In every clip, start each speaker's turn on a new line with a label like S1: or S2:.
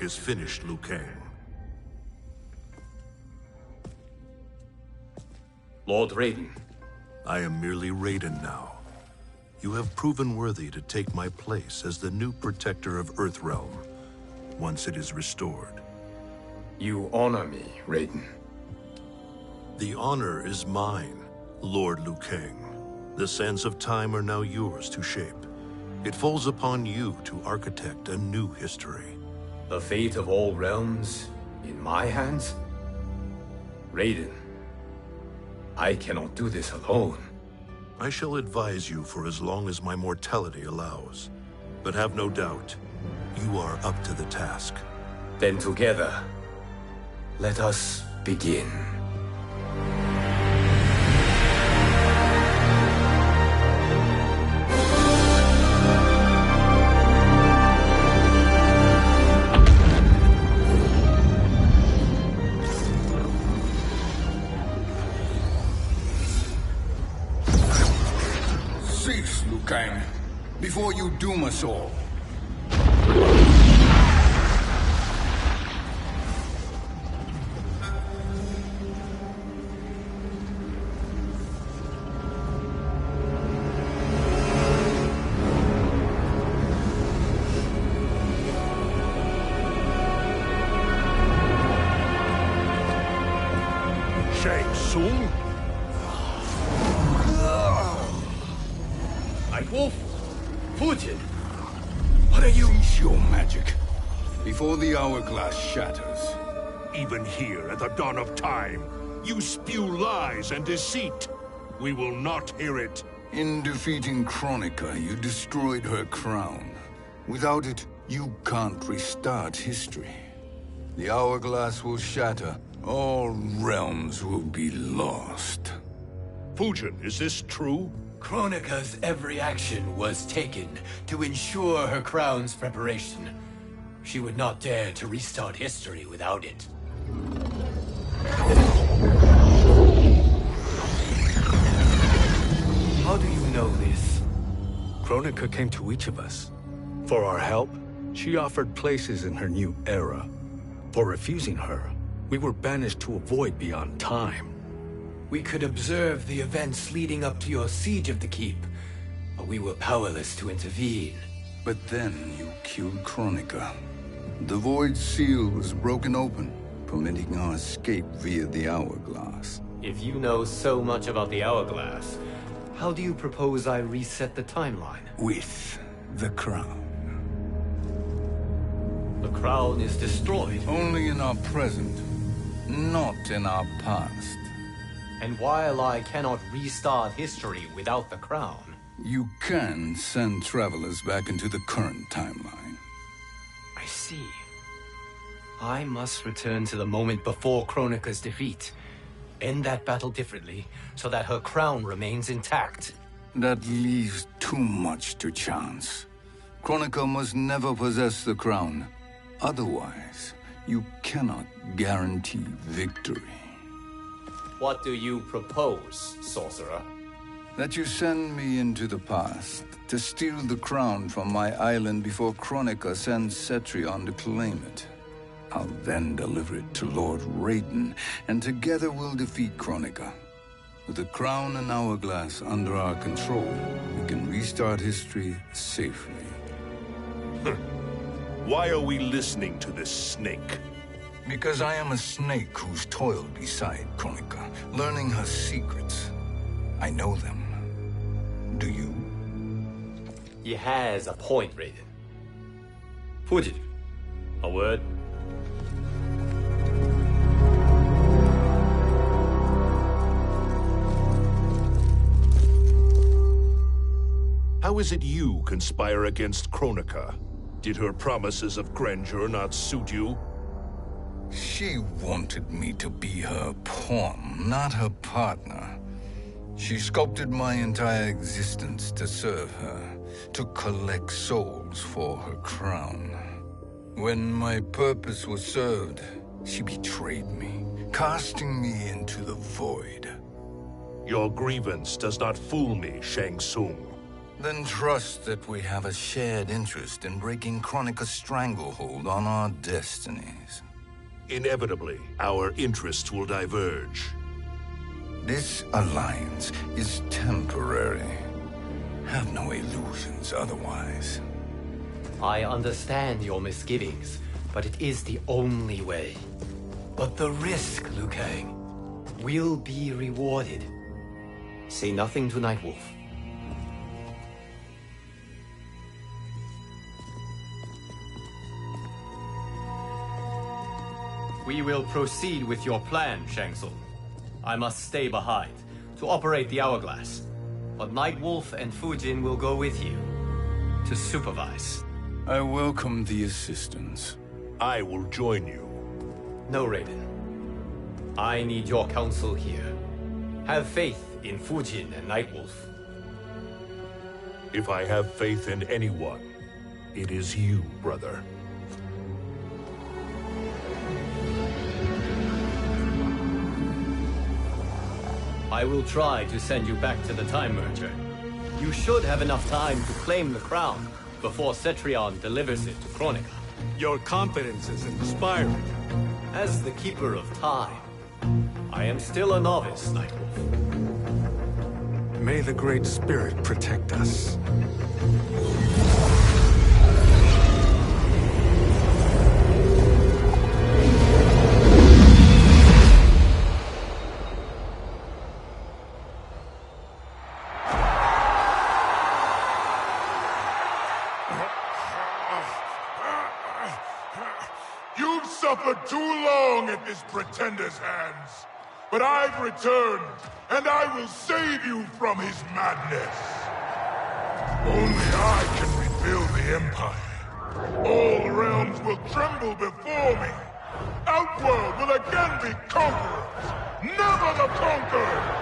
S1: work is finished, Liu Kang.
S2: Lord Raiden.
S1: I am merely Raiden now. You have proven worthy to take my place as the new protector of Earthrealm, once it is restored.
S2: You honor me, Raiden.
S1: The honor is mine, Lord Liu Kang. The sands of time are now yours to shape. It falls upon you to architect a new history.
S2: The fate of all realms in my hands? Raiden, I cannot do this alone.
S1: I shall advise you for as long as my mortality allows. But have no doubt, you are up to the task.
S2: Then together, let us begin.
S3: Cease, Liu Kang, before you doom us all.
S1: Shang Tsung?
S2: Wolf, Fujin, what are you?
S3: Cease your magic, before the hourglass shatters.
S1: Even here at the dawn of time, you spew lies and deceit. We will not hear it.
S3: In defeating Kronika, you destroyed her crown. Without it, you can't restart history. The hourglass will shatter. All realms will be lost.
S1: Fujin, is this true?
S2: Kronika's every action was taken to ensure her crown's preparation. She would not dare to restart history without it. How do you know this?
S4: Kronika came to each of us. For our help, she offered places in her new era. For refusing her, we were banished to a void beyond time.
S2: We could observe the events leading up to your siege of the keep, but we were powerless to intervene.
S3: But then you killed Kronika. The Void Seal was broken open, permitting our escape via the hourglass.
S2: If you know so much about the hourglass, how do you propose I reset the timeline?
S3: With the crown.
S2: The crown is destroyed.
S3: Only in our present, not in our past.
S2: And while I cannot restart history without the crown...
S3: You can send travelers back into the current timeline.
S2: I see. I must return to the moment before Kronika's defeat. End that battle differently, so that her crown remains intact.
S3: That leaves too much to chance. Kronika must never possess the crown. Otherwise, you cannot guarantee victory.
S2: What do you propose, sorcerer?
S3: That you send me into the past to steal the crown from my island before Kronika sends Cetrion to claim it. I'll then deliver it to Lord Raiden, and together we'll defeat Kronika. With the crown and hourglass under our control, we can restart history safely.
S1: Why are we listening to this snake?
S3: Because I am a snake who's toiled beside Kronika, learning her secrets. I know them. Do you?
S2: He has a point, Raiden. Fujin, a word?
S1: How is it you conspire against Kronika? Did her promises of grandeur not suit you?
S3: She wanted me to be her pawn, not her partner. She sculpted my entire existence to serve her, to collect souls for her crown. When my purpose was served, she betrayed me, casting me into the void.
S1: Your grievance does not fool me, Shang Tsung.
S3: Then trust that we have a shared interest in breaking Kronika's stranglehold on our destinies.
S1: Inevitably, our interests will diverge.
S3: This alliance is temporary. Have no illusions otherwise.
S2: I understand your misgivings, but it is the only way. But the risk, Liu Kang, will be rewarded. Say nothing to Nightwolf. We will proceed with your plan, Shang Tsung. I must stay behind to operate the Hourglass. But Nightwolf and Fujin will go with you to supervise.
S3: I welcome the assistance.
S1: I will join you.
S2: No, Raiden. I need your counsel here. Have faith in Fujin and Nightwolf.
S1: If I have faith in anyone, it is you, brother.
S2: I will try to send you back to the Time Merger. You should have enough time to claim the crown before Cetrion delivers it to Kronika.
S4: Your confidence is inspiring.
S2: As the Keeper of Time, I am still a novice, Nightwolf.
S4: May the Great Spirit protect us.
S5: You've suffered too long at this pretender's hands. But I've returned, and I will save you from his madness. Only I can rebuild the Empire. All realms will tremble before me. Outworld will again be conquerors, never the conquered!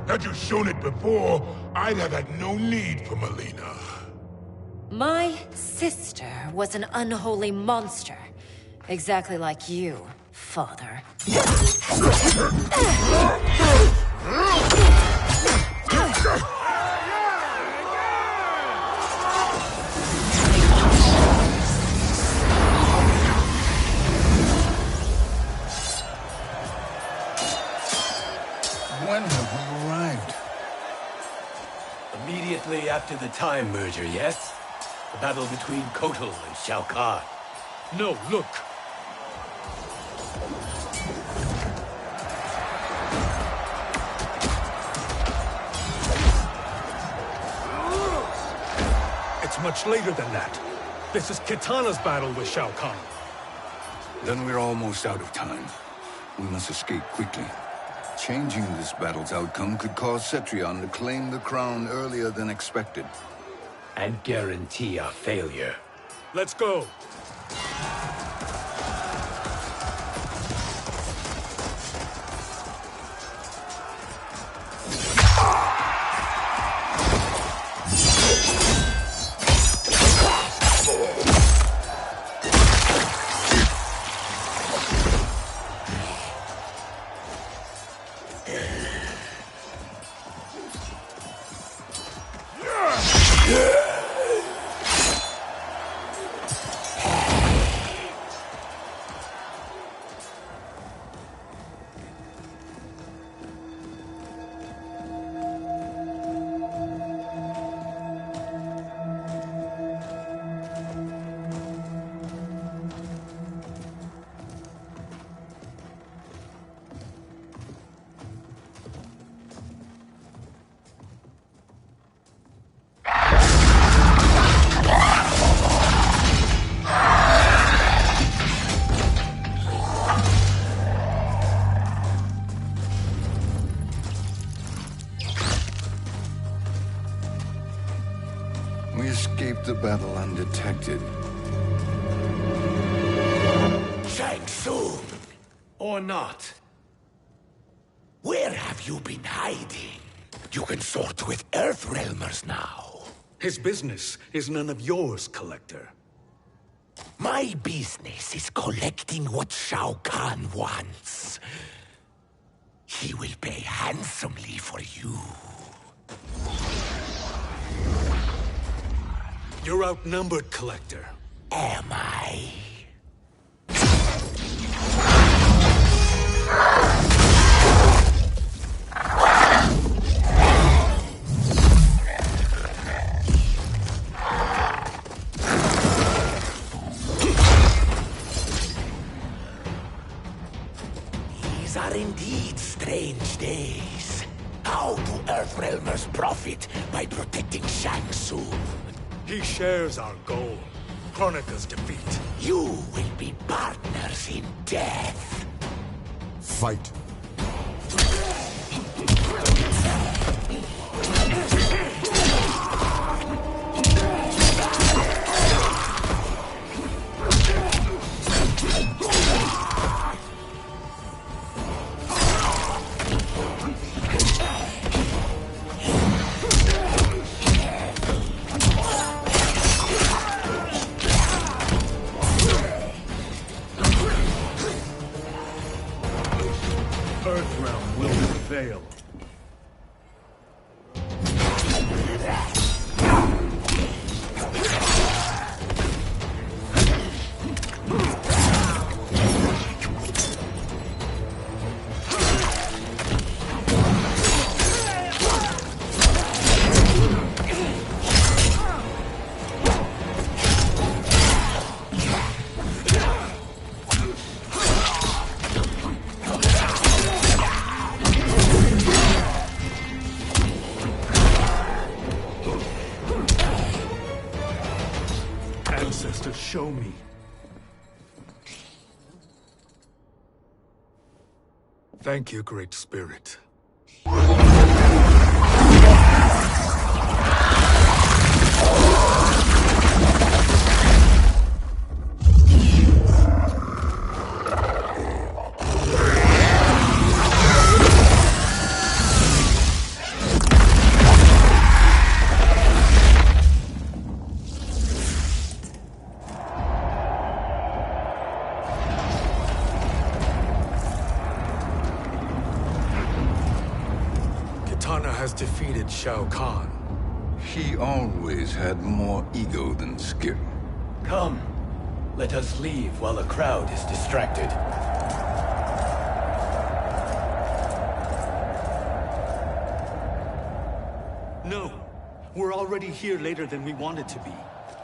S5: Had you shown it before, I'd have had no need for Melina.
S6: My sister was an unholy monster. Exactly like you, father.
S3: When have we arrived?
S2: Immediately after the Time Merger, yes? The battle between Kotal and Shao Kahn.
S4: No, look! It's much later than that. This is Kitana's battle with Shao Kahn.
S3: Then we're almost out of time. We must escape quickly. Changing this battle's outcome could cause Cetrion to claim the crown earlier than expected.
S2: And guarantee our failure.
S4: Let's go!
S3: battle undetected.
S7: Shang Tsung!
S2: Or not.
S7: Where have you been hiding? You can sort with Earthrealmers now.
S4: His business is none of yours, Collector.
S7: My business is collecting what Shao Kahn wants. He will pay handsomely for you.
S4: You're outnumbered, Collector.
S7: Am I? These are indeed strange days. How do Earthrealmers profit by protecting Shang Tsung?
S4: He shares our goal. Kronika's defeat.
S7: You will be partners in death.
S5: Fight.
S4: Earthrealm will prevail. Ancestors, show me. Thank you, Great Spirit. Kitana has defeated Shao Kahn.
S3: He always had more ego than skill.
S2: Come, let us leave while the crowd is distracted.
S4: No, we're already here later than we wanted to be.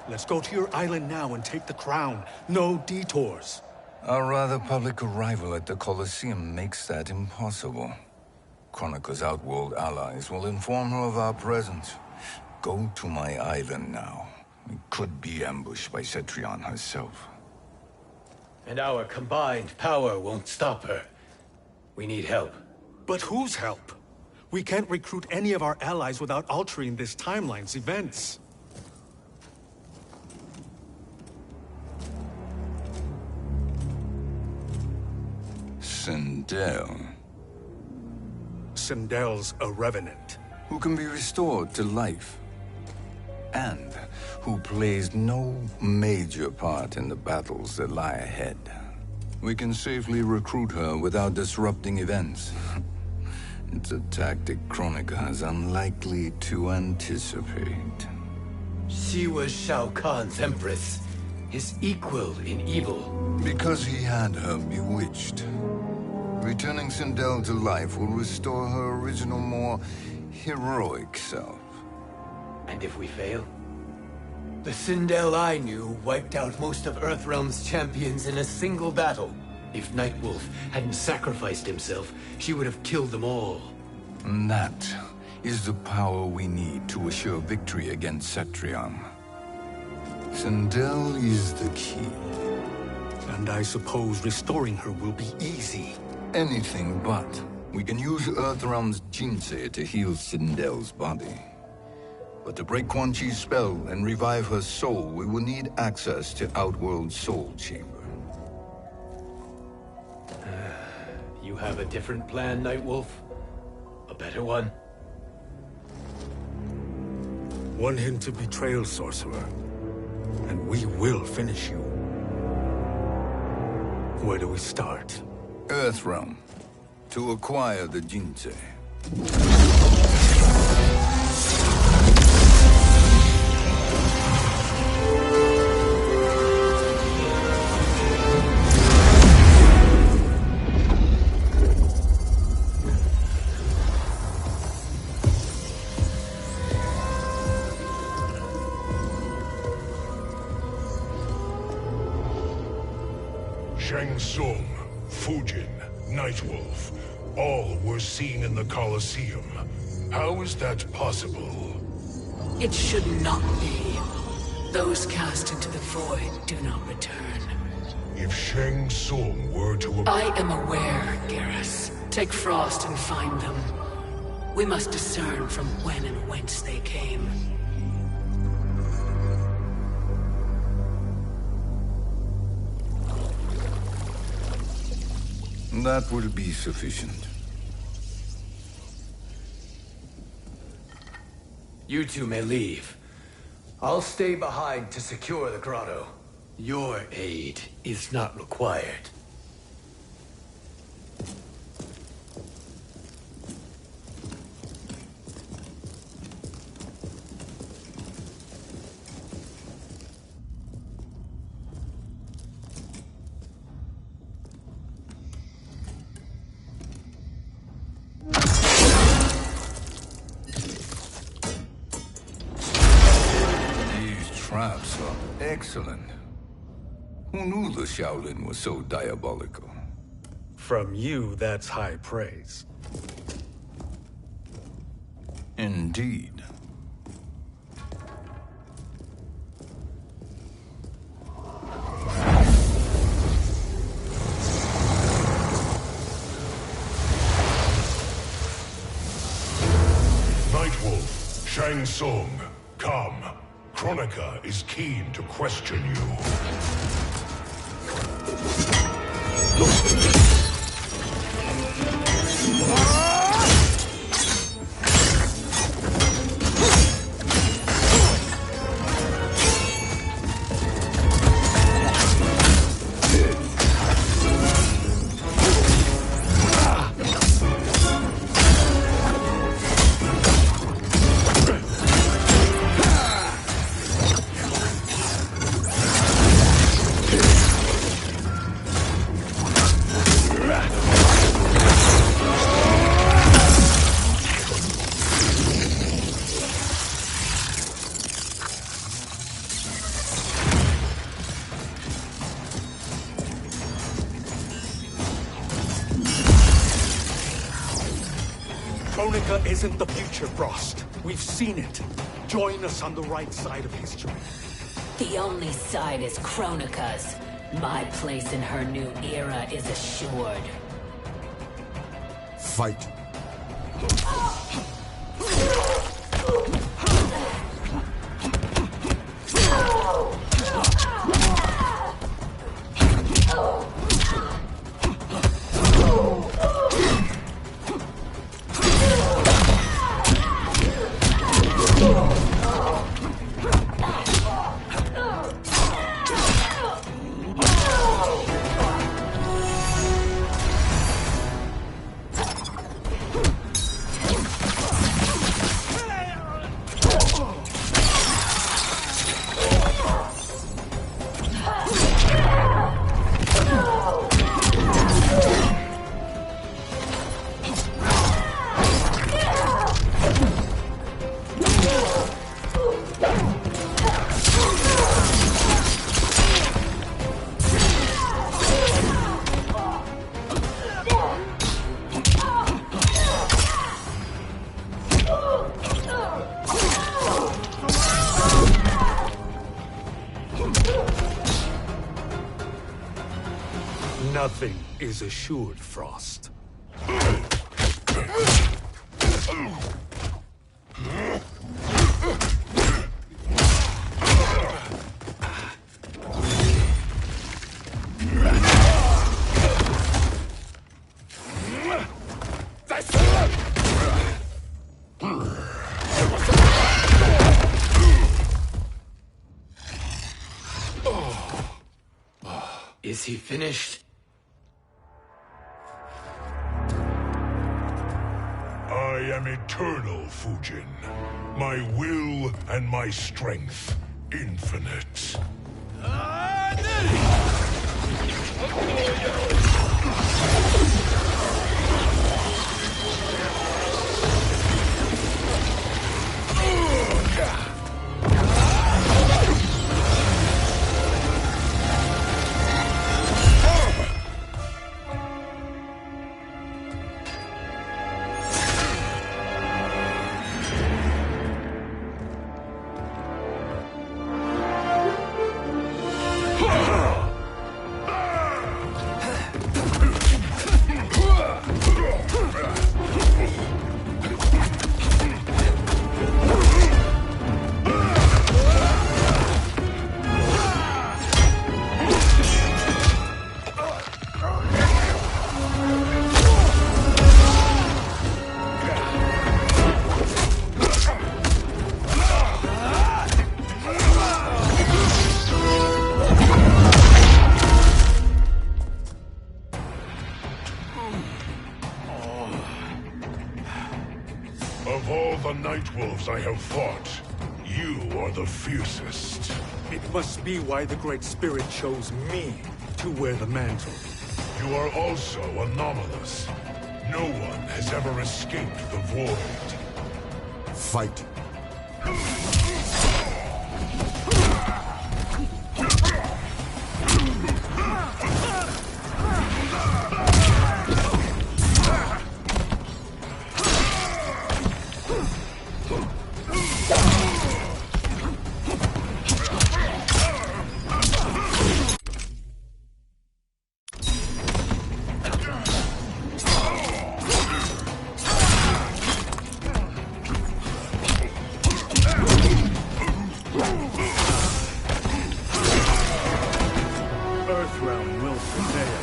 S4: Let's go to your island now and take the crown. No detours.
S3: Our rather public arrival at the Colosseum makes that impossible. Kronika's outworld allies will inform her of our presence. Go to my island now. We could be ambushed by Cetrion herself.
S2: And our combined power won't stop her. We need help.
S4: But whose help? We can't recruit any of our allies without altering this timeline's events.
S3: Sindel,
S4: Sindel's a revenant.
S3: who can be restored to life, and who plays no major part in the battles that lie ahead. We can safely recruit her without disrupting events. It's a tactic Kronika is unlikely to anticipate.
S2: She was Shao Kahn's empress, his equal in evil.
S3: Because he had her bewitched. Returning Sindel to life will restore her original, more heroic self.
S2: And if we fail? The Sindel I knew wiped out most of Earthrealm's champions in a single battle. If Nightwolf hadn't sacrificed himself, she would have killed them all.
S3: And that is the power we need to assure victory against Cetrion. Sindel is the key.
S4: And I suppose restoring her will be easy.
S3: Anything but. We can use Earthrealm's Jinsei to heal Sindel's body. But to break Quan Chi's spell and revive her soul, we will need access to Outworld's Soul Chamber.
S2: You have a different plan, Nightwolf? A better one?
S4: Want him to betrayal, Sorcerer. And we will finish you. Where do we start?
S3: Earthrealm. To acquire the Jinsei.
S5: Shang Tsung, Fujin, Nightwolf, all were seen in the Colosseum. How is that possible?
S8: It should not be. Those cast into the void do not return.
S5: If Shang Tsung were to...
S8: I am aware, Garrus. Take Frost and find them. We must discern from when and whence they came.
S3: That will be sufficient.
S2: You two may leave. I'll stay behind to secure the grotto. Your aid is not required.
S3: Traps are excellent. Who knew the Shaolin was so diabolical?
S4: From you, that's high praise.
S3: Indeed.
S5: Nightwolf, Shang Tsung, come. Kronika is keen to question you.
S4: Kronika isn't the future, Frost. We've seen it. Join us on the right side of history.
S8: The only side is Kronika's. My place in her new era is assured.
S9: Fight.
S4: Nothing is assured, Frost.
S2: he finished?
S5: I am eternal, Fujin. My will and my strength, infinite. Of all the Night Wolves I have fought, you are the fiercest.
S4: It must be why the Great Spirit chose me to wear the mantle.
S5: You are also anomalous. No one has ever escaped the Void.
S7: Fight.
S4: Earthrealm will prevail.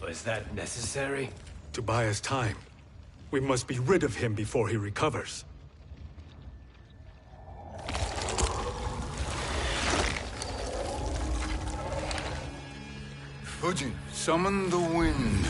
S2: Was that necessary?
S4: To buy us time. We must be rid of him before he recovers.
S3: Fujin, summon the wind.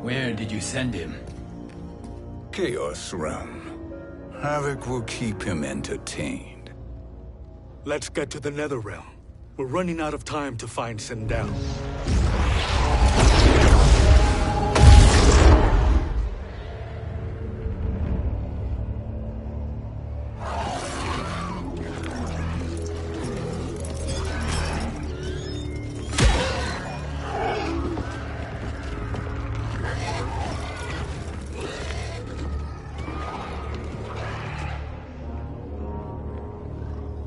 S2: Where did you send him?
S3: Chaos Realm. Havoc will keep him entertained.
S4: Let's get to the Netherrealm. We're running out of time to find Sindel.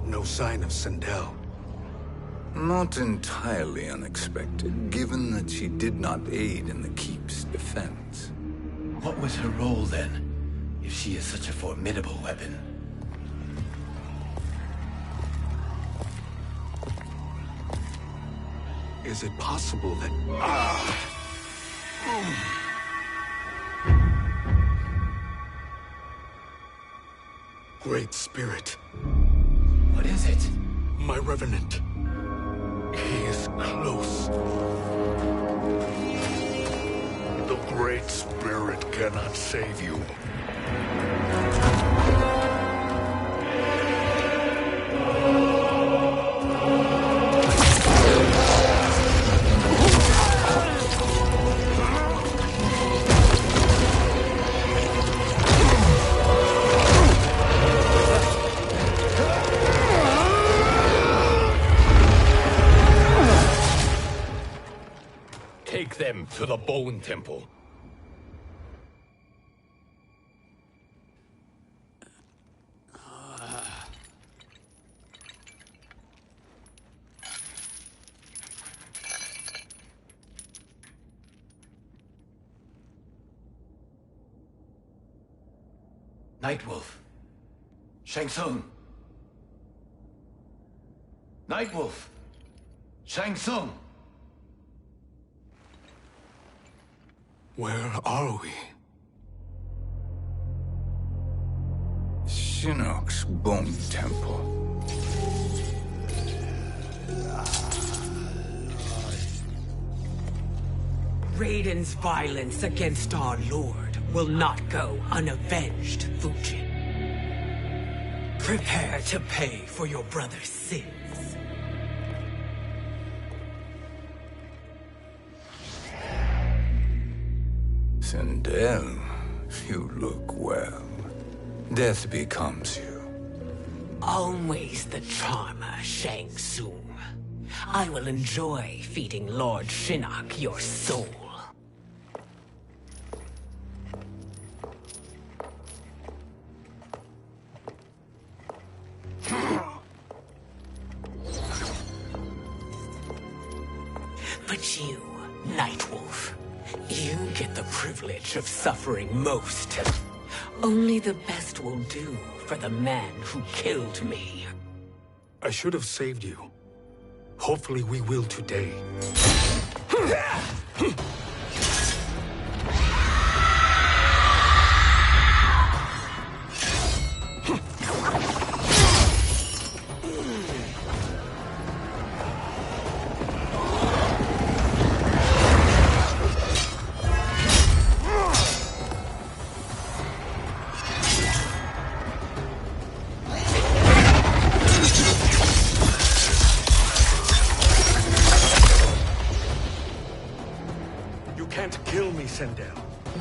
S4: No sign of Sindel.
S3: Not entirely unexpected, given that she did not aid in the Keep's defense.
S2: What was her role then, if she is such a formidable weapon?
S4: Is it possible that... Great Spirit.
S2: What is it?
S4: My Revenant. He is close.
S5: The Great Spirit cannot save you.
S2: Take them to the Bone Temple. Nightwolf. Shang Tsung. Nightwolf. Shang Tsung.
S4: Where are we?
S3: Shinnok's Bone Temple.
S8: Raiden's violence against our Lord will not go unavenged, Fujin. Prepare to pay for your brother's sins.
S3: Sindel, you look well. Death becomes you.
S8: Always the charmer, Shang Tsung. I will enjoy feeding Lord Shinnok your soul. But you, Nightwolf, you get the privilege of suffering most. Only the best will do for the man who killed me.
S4: I should have saved you. Hopefully we will today.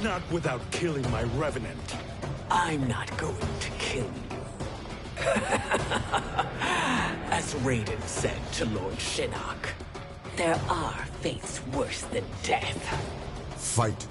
S4: Not without killing my Revenant.
S8: I'm not going to kill you. As Raiden said to Lord Shinnok, there are fates worse than death.
S5: Fight.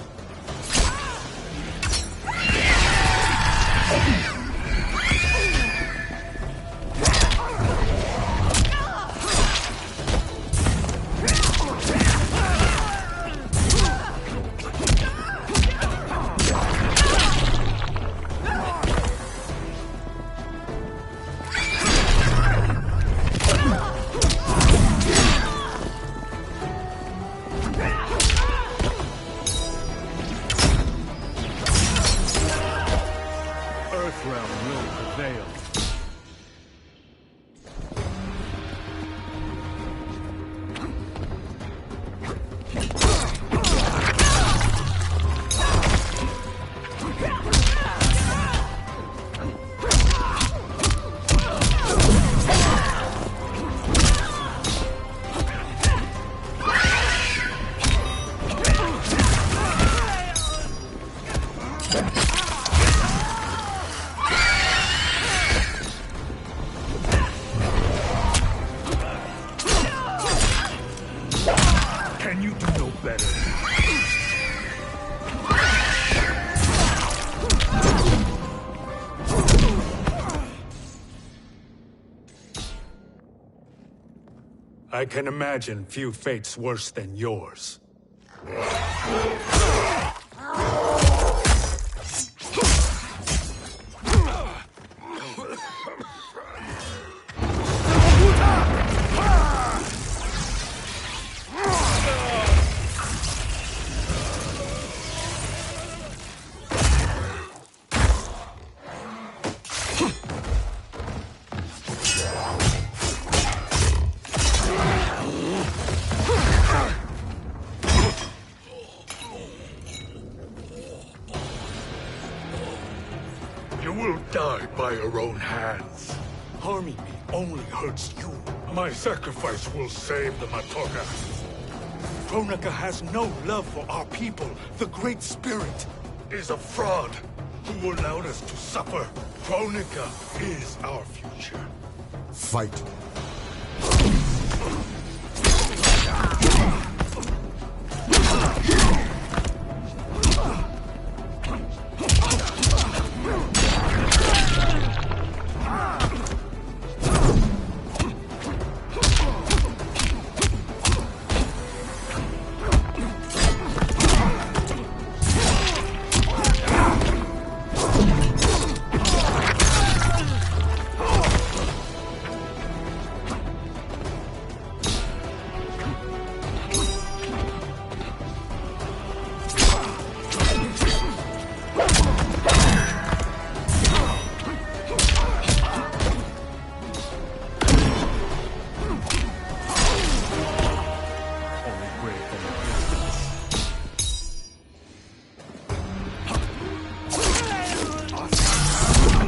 S4: I can imagine few fates worse than yours.
S5: You will die by your own hands.
S4: Harming me only hurts you.
S5: My sacrifice will save the Matoka.
S4: Kronika has no love for our people. The Great Spirit
S5: Is a fraud who allowed us to suffer. Kronika is our future.
S9: Fight.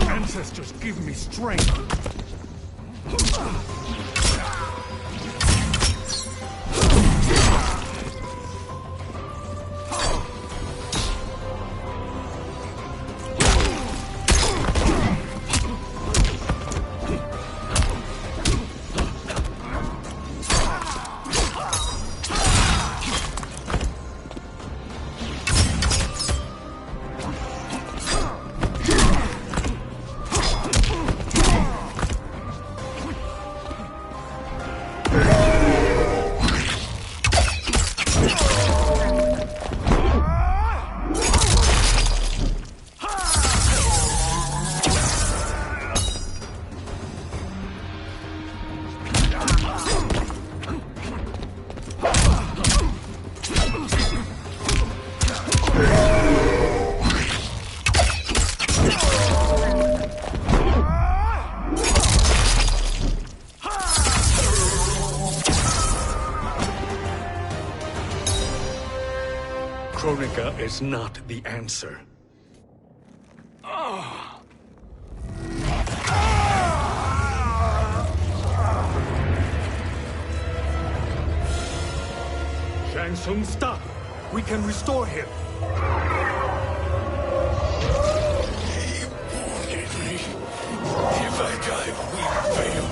S4: Ancestors give me strength. Kronika is not the answer. Shang Tsung, stop! We can restore him!
S5: He wounded me. If I die, we fail.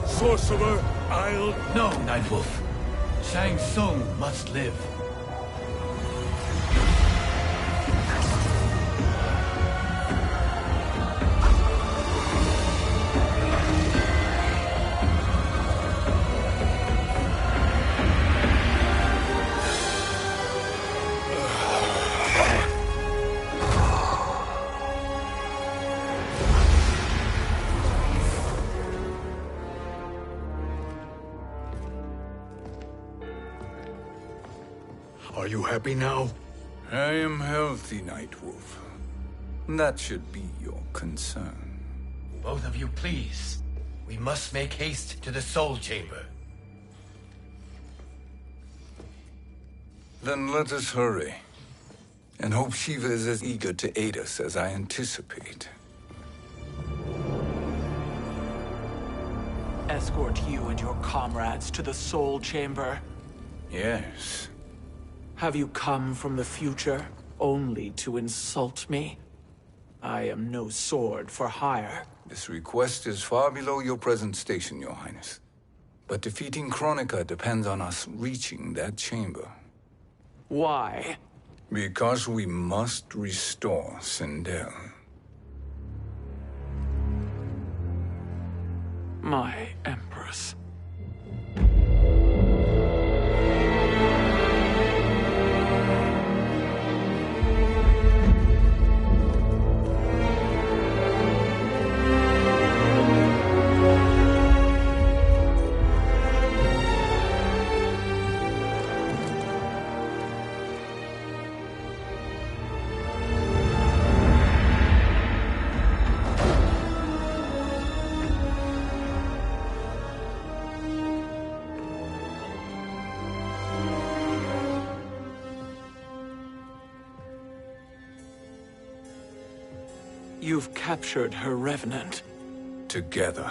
S4: Sorcerer, I'll...
S2: No, Nightwolf. Shang Tsung must live.
S4: Are you happy now?
S3: I am healthy, Nightwolf. That should be your concern.
S2: Both of you, please. We must make haste to the Soul Chamber.
S3: Then let us hurry. And hope Shiva is as eager to aid us as I anticipate.
S10: Escort you and your comrades to the Soul Chamber.
S3: Yes.
S10: Have you come from the future only to insult me? I am no sword for hire.
S3: This request is far below your present station, Your Highness. But defeating Kronika depends on us reaching that chamber.
S10: Why?
S3: Because we must restore Sindel.
S10: My Empress. You've captured her revenant.
S3: Together,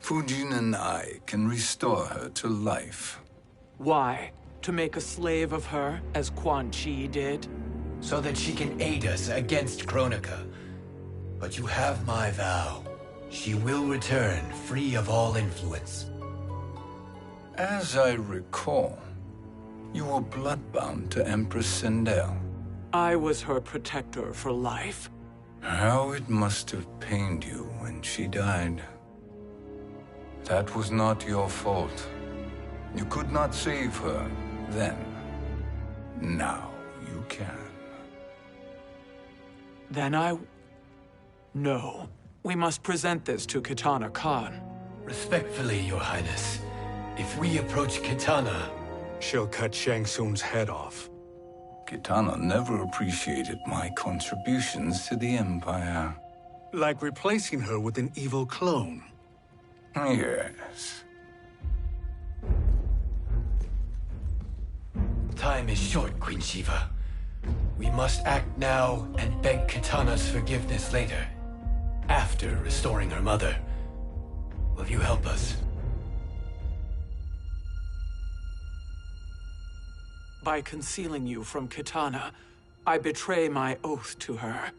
S3: Fujin and I can restore her to life.
S10: Why? To make a slave of her, as Quan Chi did?
S2: So that she can aid us against Kronika. But you have my vow. She will return free of all influence.
S3: As I recall, you were bloodbound to Empress Sindel.
S10: I was her protector for life.
S3: How it must have pained you when she died. That was not your fault. You could not save her then. Now you can.
S10: Then No. We must present this to Kitana Khan.
S2: Respectfully, Your Highness, if we approach Kitana...
S4: She'll cut Shang Tsung's head off.
S3: Kitana never appreciated my contributions to the Empire.
S4: Like replacing her with an evil clone.
S3: Yes.
S2: Time is short, Queen Shiva. We must act now and beg Kitana's forgiveness later. After restoring her mother. Will you help us?
S10: By concealing you from Kitana, I betray my oath to her.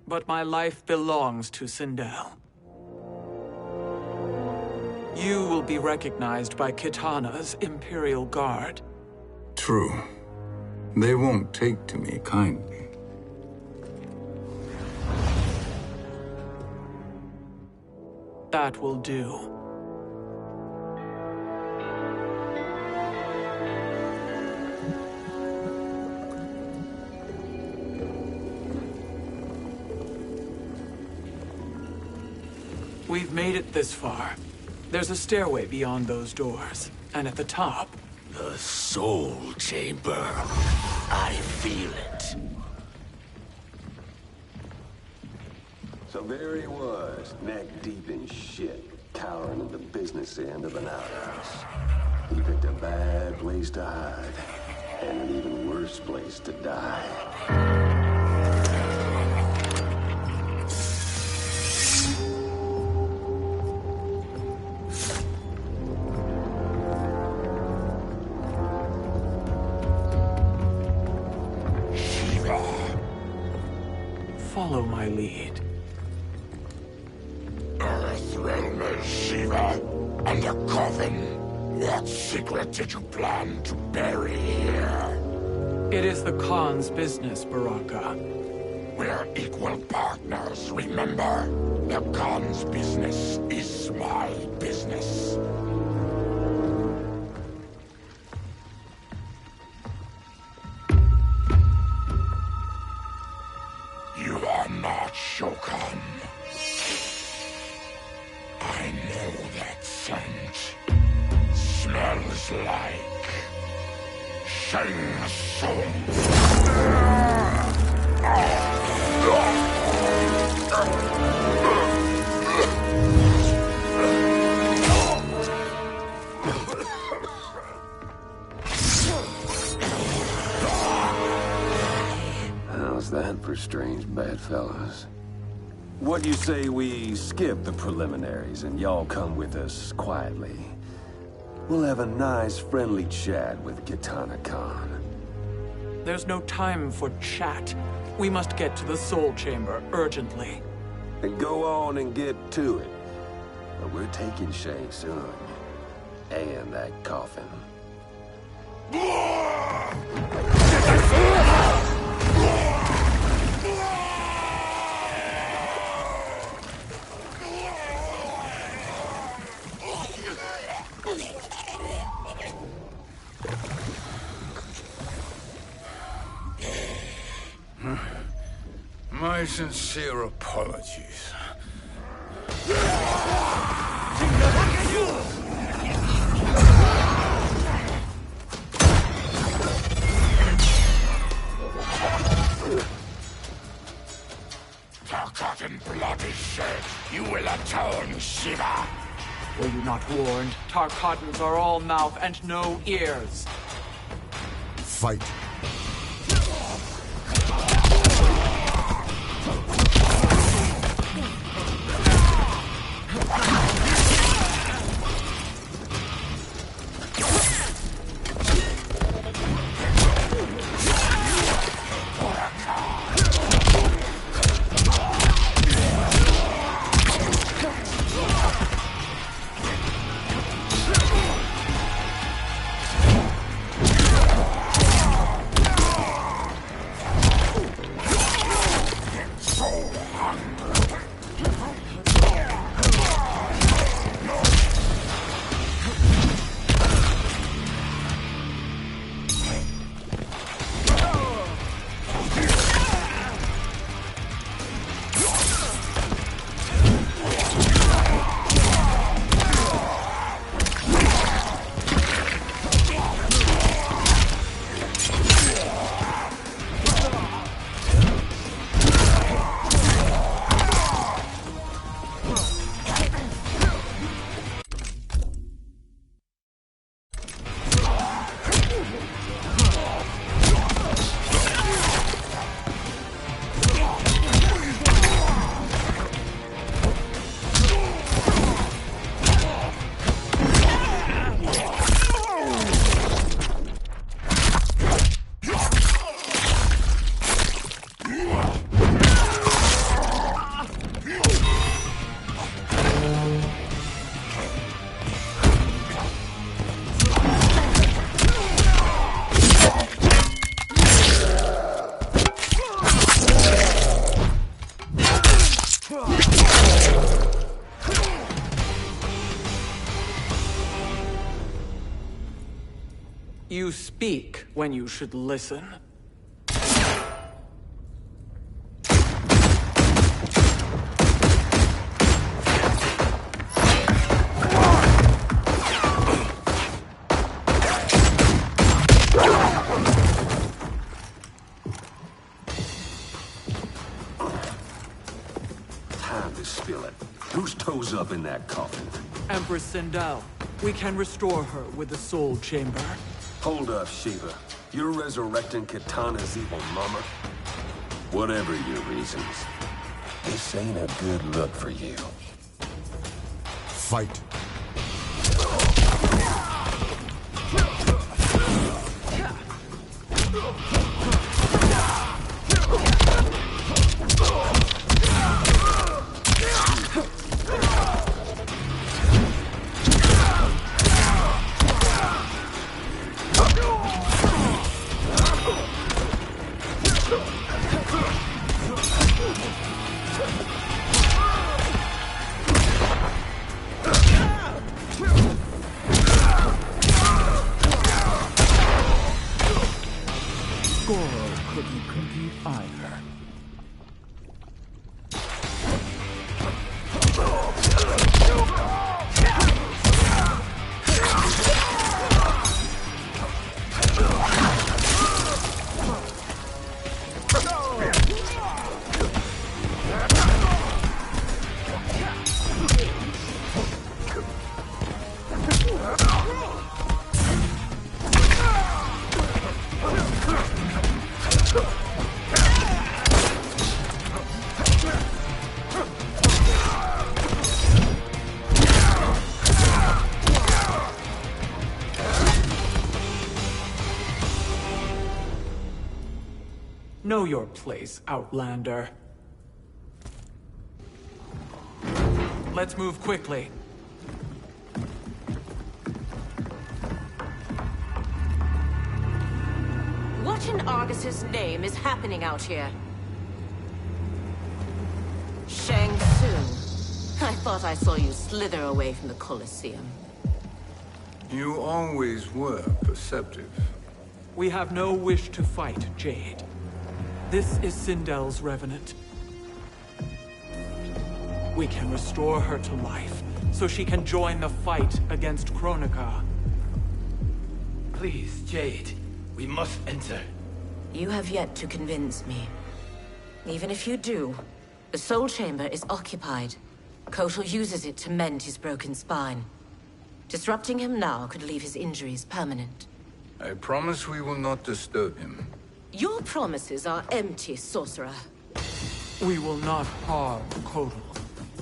S10: But my life belongs to Sindel. You will be recognized by Kitana's Imperial Guard.
S3: True. They won't take to me kindly.
S10: That will do. We've made it this far. There's a stairway beyond those doors, and at the top...
S7: The Soul Chamber. I feel it.
S9: So there he was, neck deep in shit, cowering at the business end of an outhouse. He picked a bad place to hide, and an even worse place to die.
S10: Follow my lead.
S7: Earthrealmer Shiva, and a coffin. What secret did you plan to bury here?
S10: It is the Khan's business, Baraka.
S7: We're equal partners, remember? The Khan's business is my business. You are not Shokan. I know that scent. Smells like... Shang Tsung.
S9: How's that for strange bedfellows? What do you say we skip the preliminaries and y'all come with us quietly? We'll have a nice, friendly chat with Kitana Khan.
S10: There's no time for chat. We must get to the Soul Chamber urgently.
S9: Then go on and get to it. But we're taking Shang Tsung. And that coffin.
S3: My sincere apologies.
S7: Forgotten bloody shed, you will atone, Shiva.
S10: Were you not warned? Tarkatans are all mouth and no ears.
S5: Fight.
S10: You speak when you should listen.
S9: Time to spill it. Whose toes up in that coffin?
S10: Empress Sindel. We can restore her with the Soul Chamber.
S9: Hold up, Shiva. You're resurrecting Kitana's evil mama? Whatever your reasons, this ain't a good look for you.
S5: Fight.
S10: Goro couldn't compete either. Know your place, Outlander. Let's move quickly.
S11: What in Argus's name is happening out here? Shang Tsung. I thought I saw you slither away from the Colosseum.
S3: You always were perceptive.
S10: We have no wish to fight, Jade. This is Sindel's Revenant. We can restore her to life, so she can join the fight against Kronika.
S2: Please, Jade. We must enter.
S11: You have yet to convince me. Even if you do, the Soul Chamber is occupied. Kotal uses it to mend his broken spine. Disrupting him now could leave his injuries permanent.
S3: I promise we will not disturb him.
S11: Your promises are empty, sorcerer.
S10: We will not harm Kotal.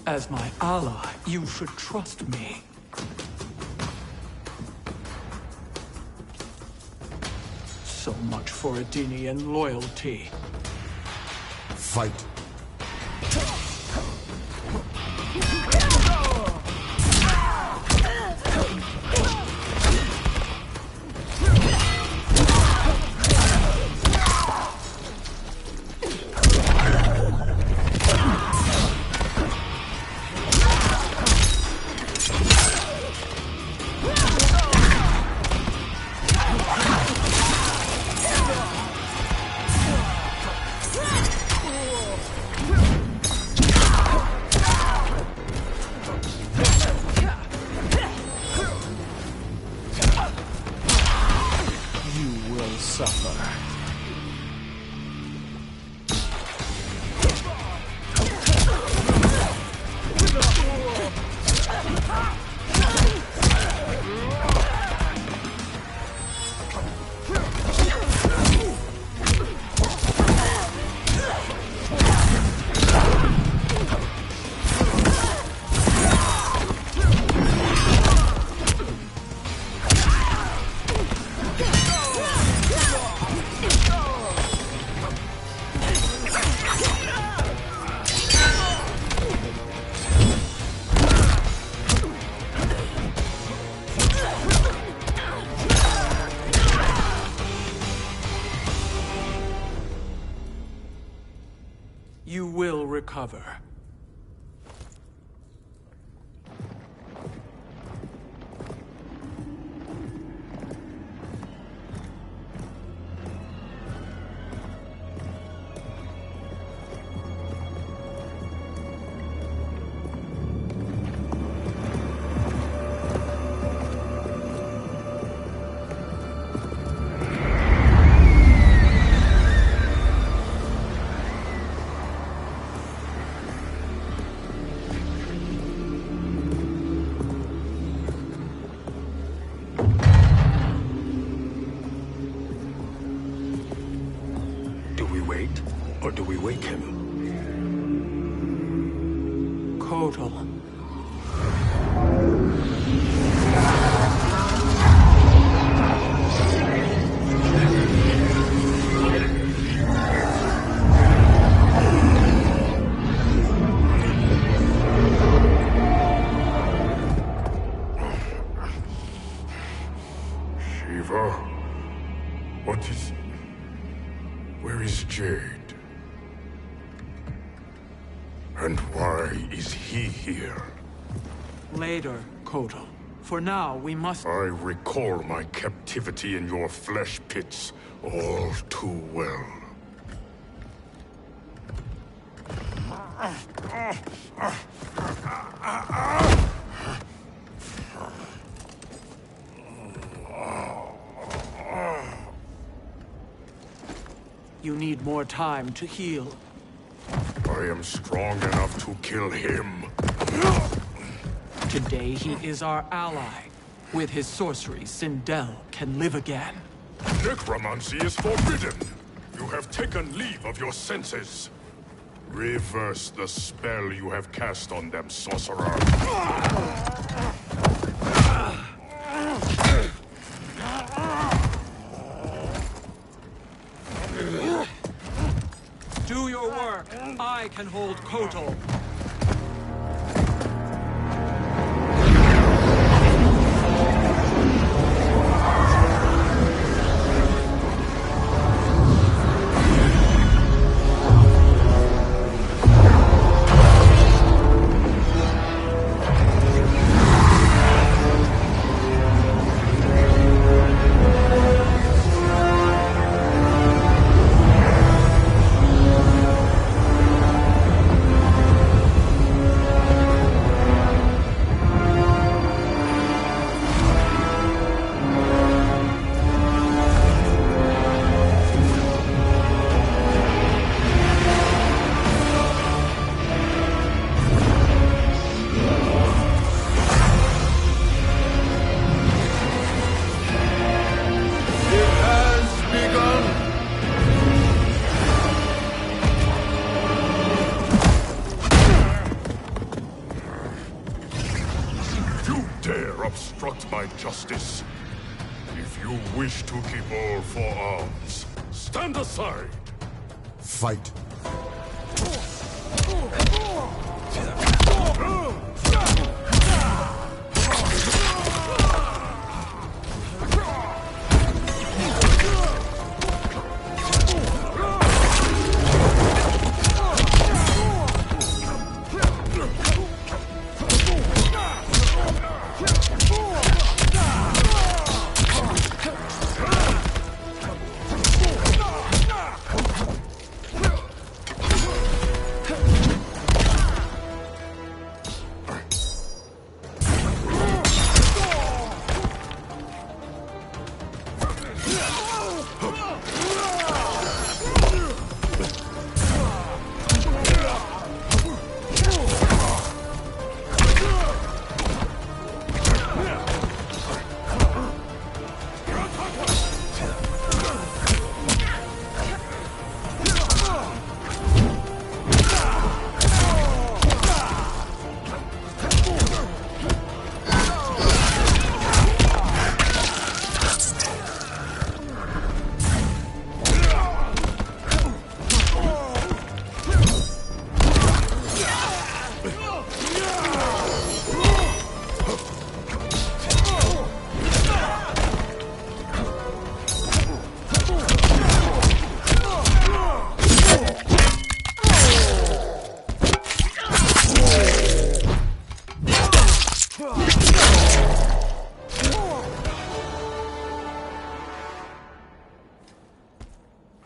S10: As my ally, you should trust me. So much for Edenian loyalty.
S5: Fight.
S10: You will recover.
S4: Or do we wake him?
S10: Kotal.
S5: Where is Jade? And why is he here?
S10: Later, Kotal. For now, we must...
S5: I recall my captivity in your flesh pits all too well.
S10: You need more time to heal.
S5: I am strong enough to kill him.
S10: Today he is our ally. With his sorcery, Sindel can live again.
S5: Necromancy is forbidden. You have taken leave of your senses. Reverse the spell you have cast on them, sorcerer.
S10: Do your work. I can hold Kotal.
S5: Obstruct my justice. If you wish to keep all four arms, stand aside.
S12: Fight.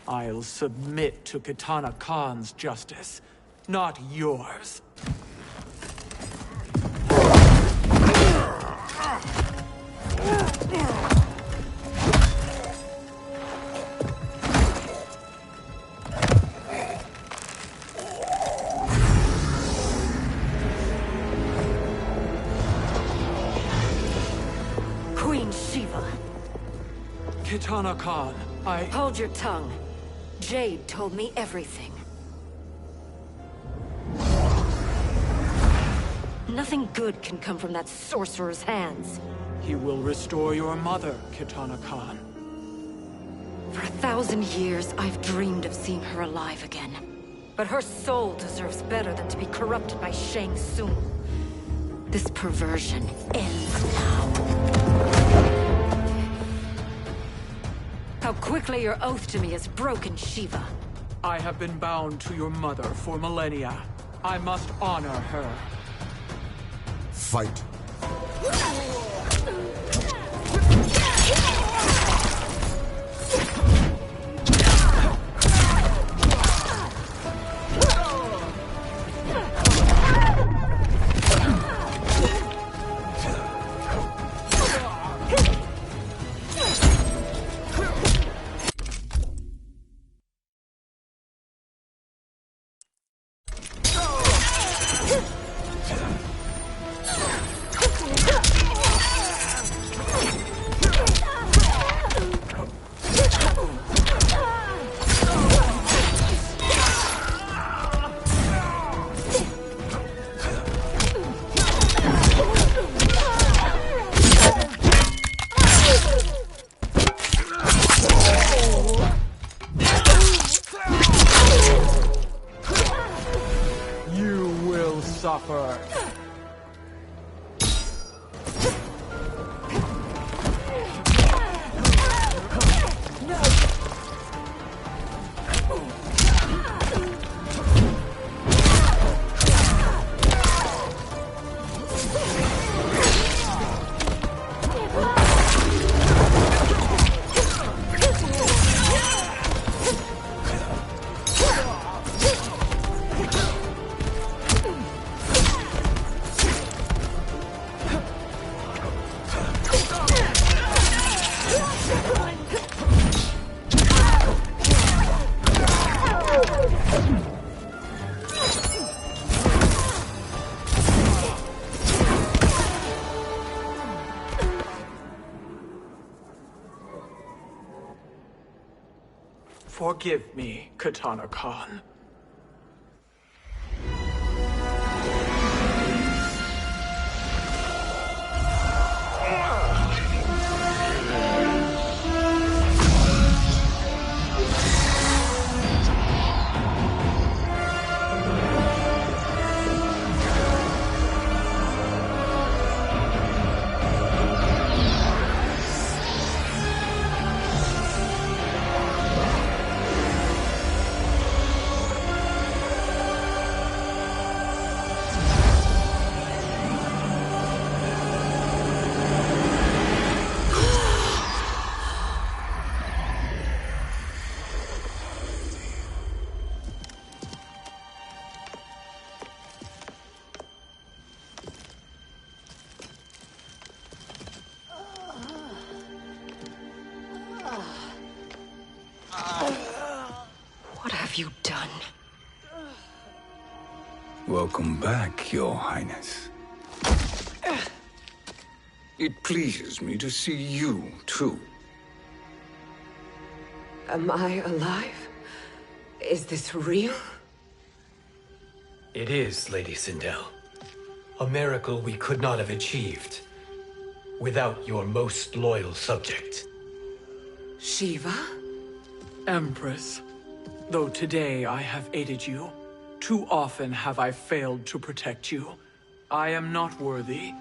S10: I'll submit to Kitana Khan's justice, not yours.
S6: Queen Shiva.
S10: Kitana Khan,
S6: Hold your tongue. Jade told me everything. Nothing good can come from that sorcerer's hands.
S10: He will restore your mother, Kitana Khan.
S6: For 1,000 years, I've dreamed of seeing her alive again. But her soul deserves better than to be corrupted by Shang Tsung. This perversion ends now. How quickly your oath to me has broken, Shiva.
S10: I have been bound to your mother for millennia. I must honor her.
S12: Fight.
S10: Suffer. Forgive me, Kitana Khan.
S6: What have you done?
S3: Welcome back, Your Highness. It pleases me to see you, too.
S8: Am I alive? Is this real?
S2: It is, Lady Sindel. A miracle we could not have achieved without your most loyal subject.
S8: Shiva?
S10: Empress, though today I have aided you, too often have I failed to protect you. I am not worthy.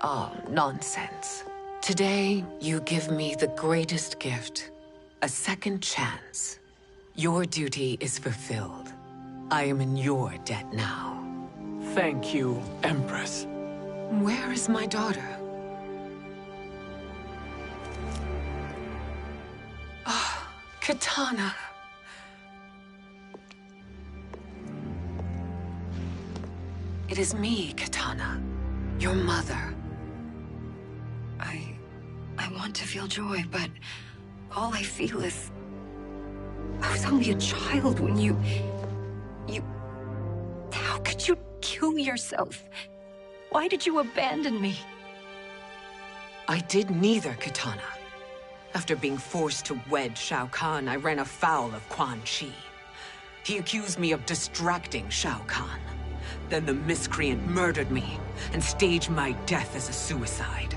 S8: Oh, nonsense. Today, you give me the greatest gift. A second chance. Your duty is fulfilled. I am in your debt now.
S10: Thank you, Empress.
S8: Where is my daughter? Ah, Kitana. It is me, Kitana. Your mother.
S6: I want to feel joy, but all I feel is... I was only a child when you... How could you kill yourself? Why did you abandon me?
S8: I did neither, Kitana. After being forced to wed Shao Kahn, I ran afoul of Quan Chi. He accused me of distracting Shao Kahn. Then the miscreant murdered me and staged my death as a suicide.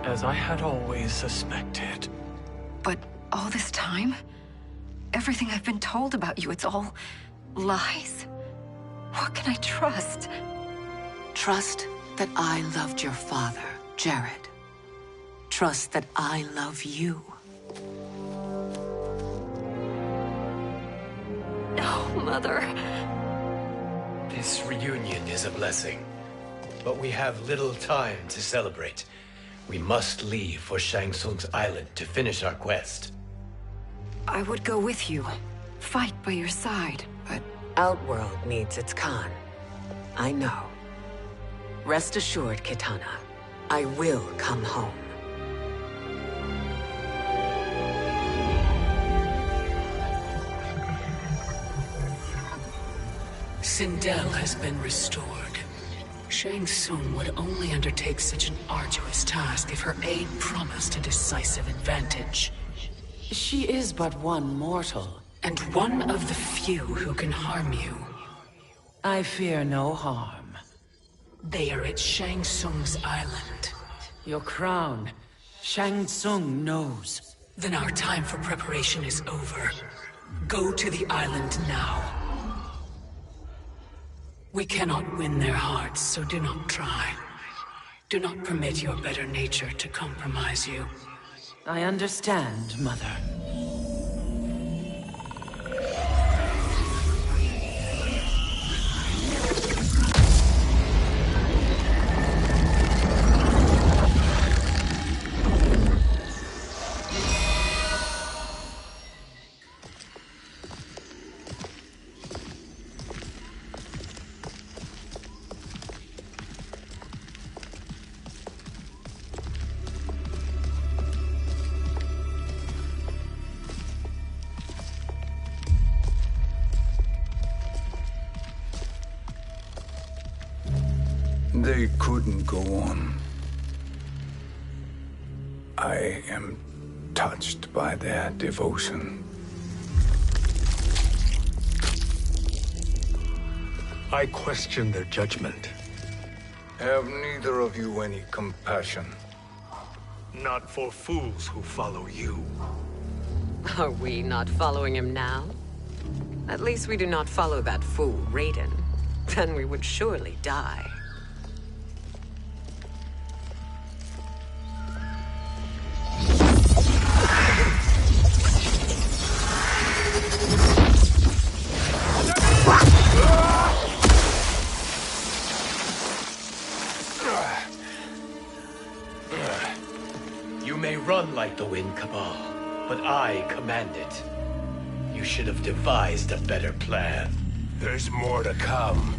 S10: As I had always suspected.
S6: But all this time? Everything I've been told about you, it's all lies? What can I trust?
S8: Trust that I loved your father, Jared. Trust that I love you.
S6: No, Mother.
S2: This reunion is a blessing, but we have little time to celebrate. We must leave for Shang Tsung's island to finish our quest.
S6: I would go with you, fight by your side, but...
S8: Outworld needs its Khan. I know. Rest assured, Kitana. I will come home.
S10: Sindel has been restored. Shang Tsung would only undertake such an arduous task if her aid promised a decisive advantage. She is but one mortal, and one of the few who can harm you.
S13: I fear no harm.
S10: They are at Shang Tsung's island.
S13: Your crown, Shang Tsung knows.
S10: Then our time for preparation is over. Go to the island now. We cannot win their hearts, so do not try. Do not permit your better nature to compromise you.
S13: I understand, Mother.
S3: They couldn't go on. I am touched by their devotion.
S4: I question their judgment.
S3: Have neither of you any compassion?
S4: Not for fools who follow you.
S8: Are we not following him now? At least we do not follow that fool, Raiden. Then we would surely die.
S2: You may run like the wind, Cabal, but I command it. You should have devised a better plan.
S7: There's more to come.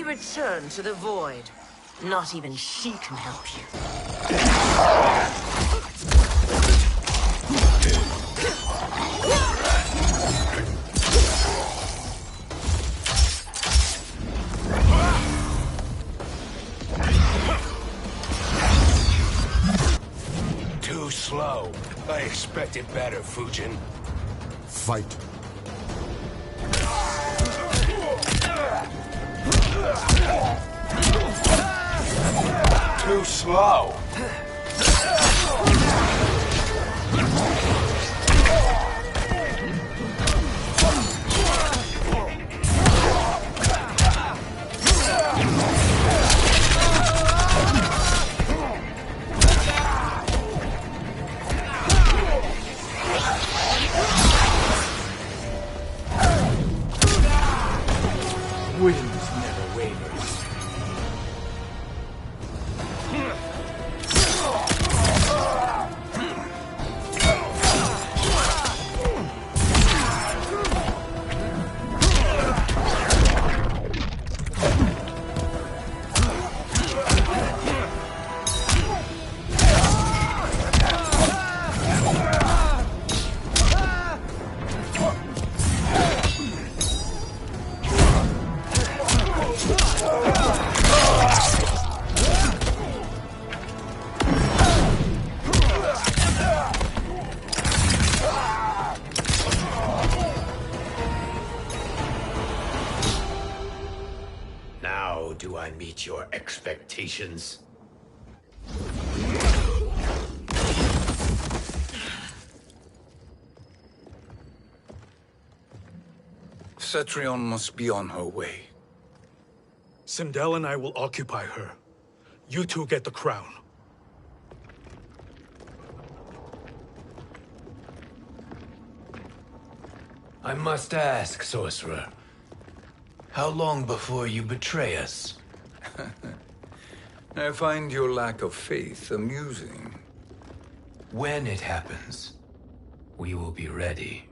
S11: Return to the void. Not even she can help you.
S7: Too slow. I expected better, Fujin.
S12: Fight.
S7: Too slow.
S8: wind never wavers.
S7: Now do I meet your expectations?
S3: Cetrion must be on her way.
S4: Sindel and I will occupy her. You two get the crown.
S14: I must ask, sorcerer. How long before you betray us?
S3: I find your lack of faith amusing.
S14: When it happens, we will be ready.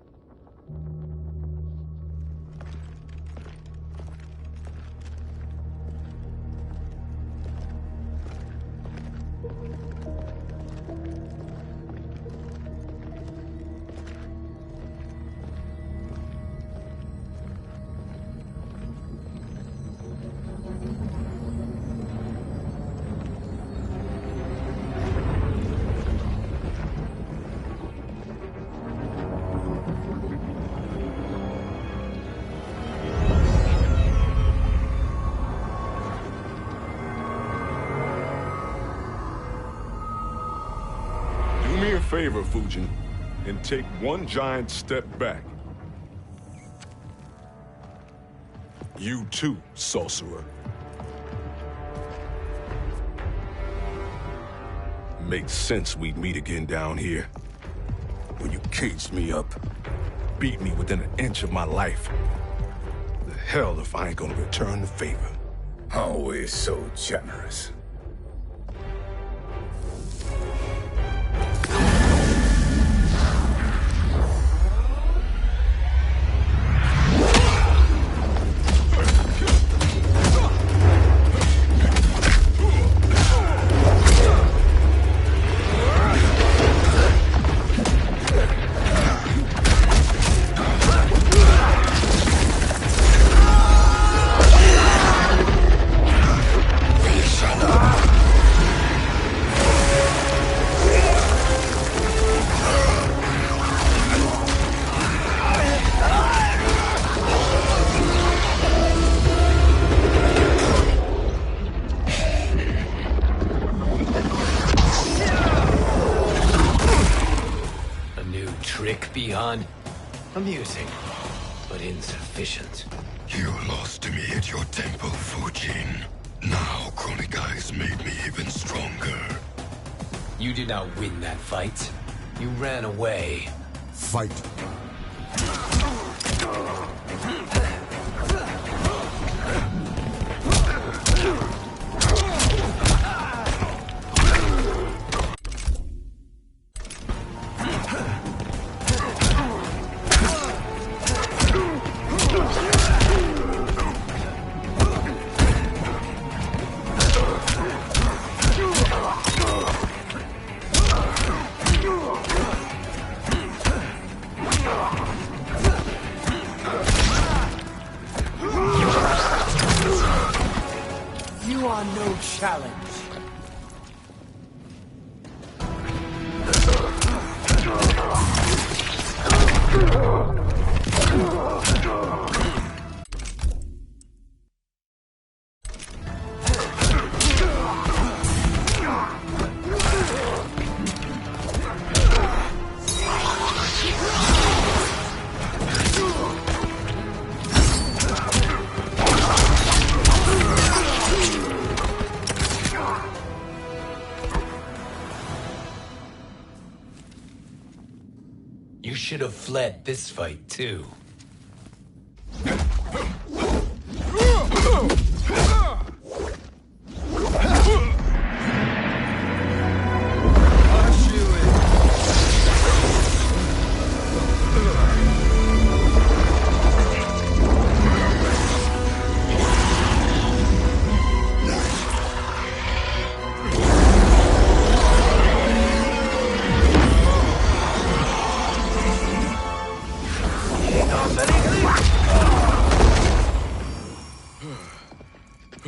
S5: Do me a favor, Fujin, and take one giant step back. You too, sorcerer. Makes sense we'd meet again down here. When you caged me up, beat me within an inch of my life. The hell if I ain't gonna return the favor.
S3: Always so generous.
S14: Beyond amusing, but insufficient.
S15: You lost to me at your temple, Fujin. Now Chronic Eyes made me even stronger.
S14: You did not win that fight. You ran away.
S12: Fight.
S8: You are no challenge.
S14: You should have fled this fight, too.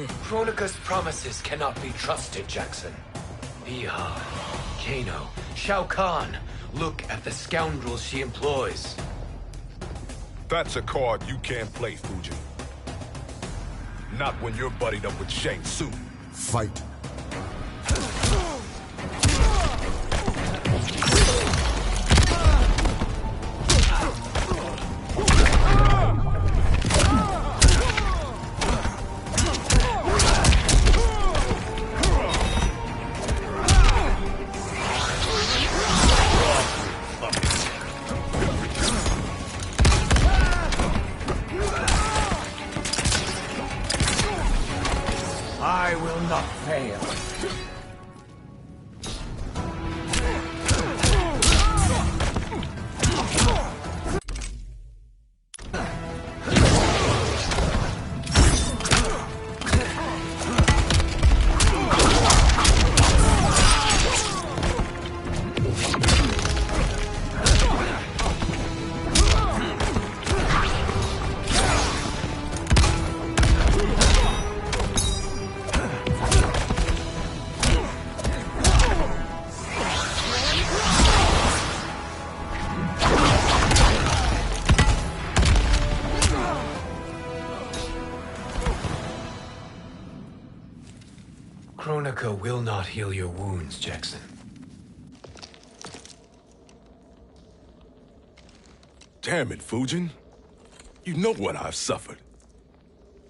S14: Kronika's promises cannot be trusted, Jackson. Bihar, Kano, Shao Kahn. Look at the scoundrels she employs.
S5: That's a card you can't play, Fujin. Not when you're buddied up with Shang Tsung.
S12: Fight.
S14: I will not fail. Kronika will not heal your wounds, Jackson.
S5: Damn it, Fujin. You know what I've suffered.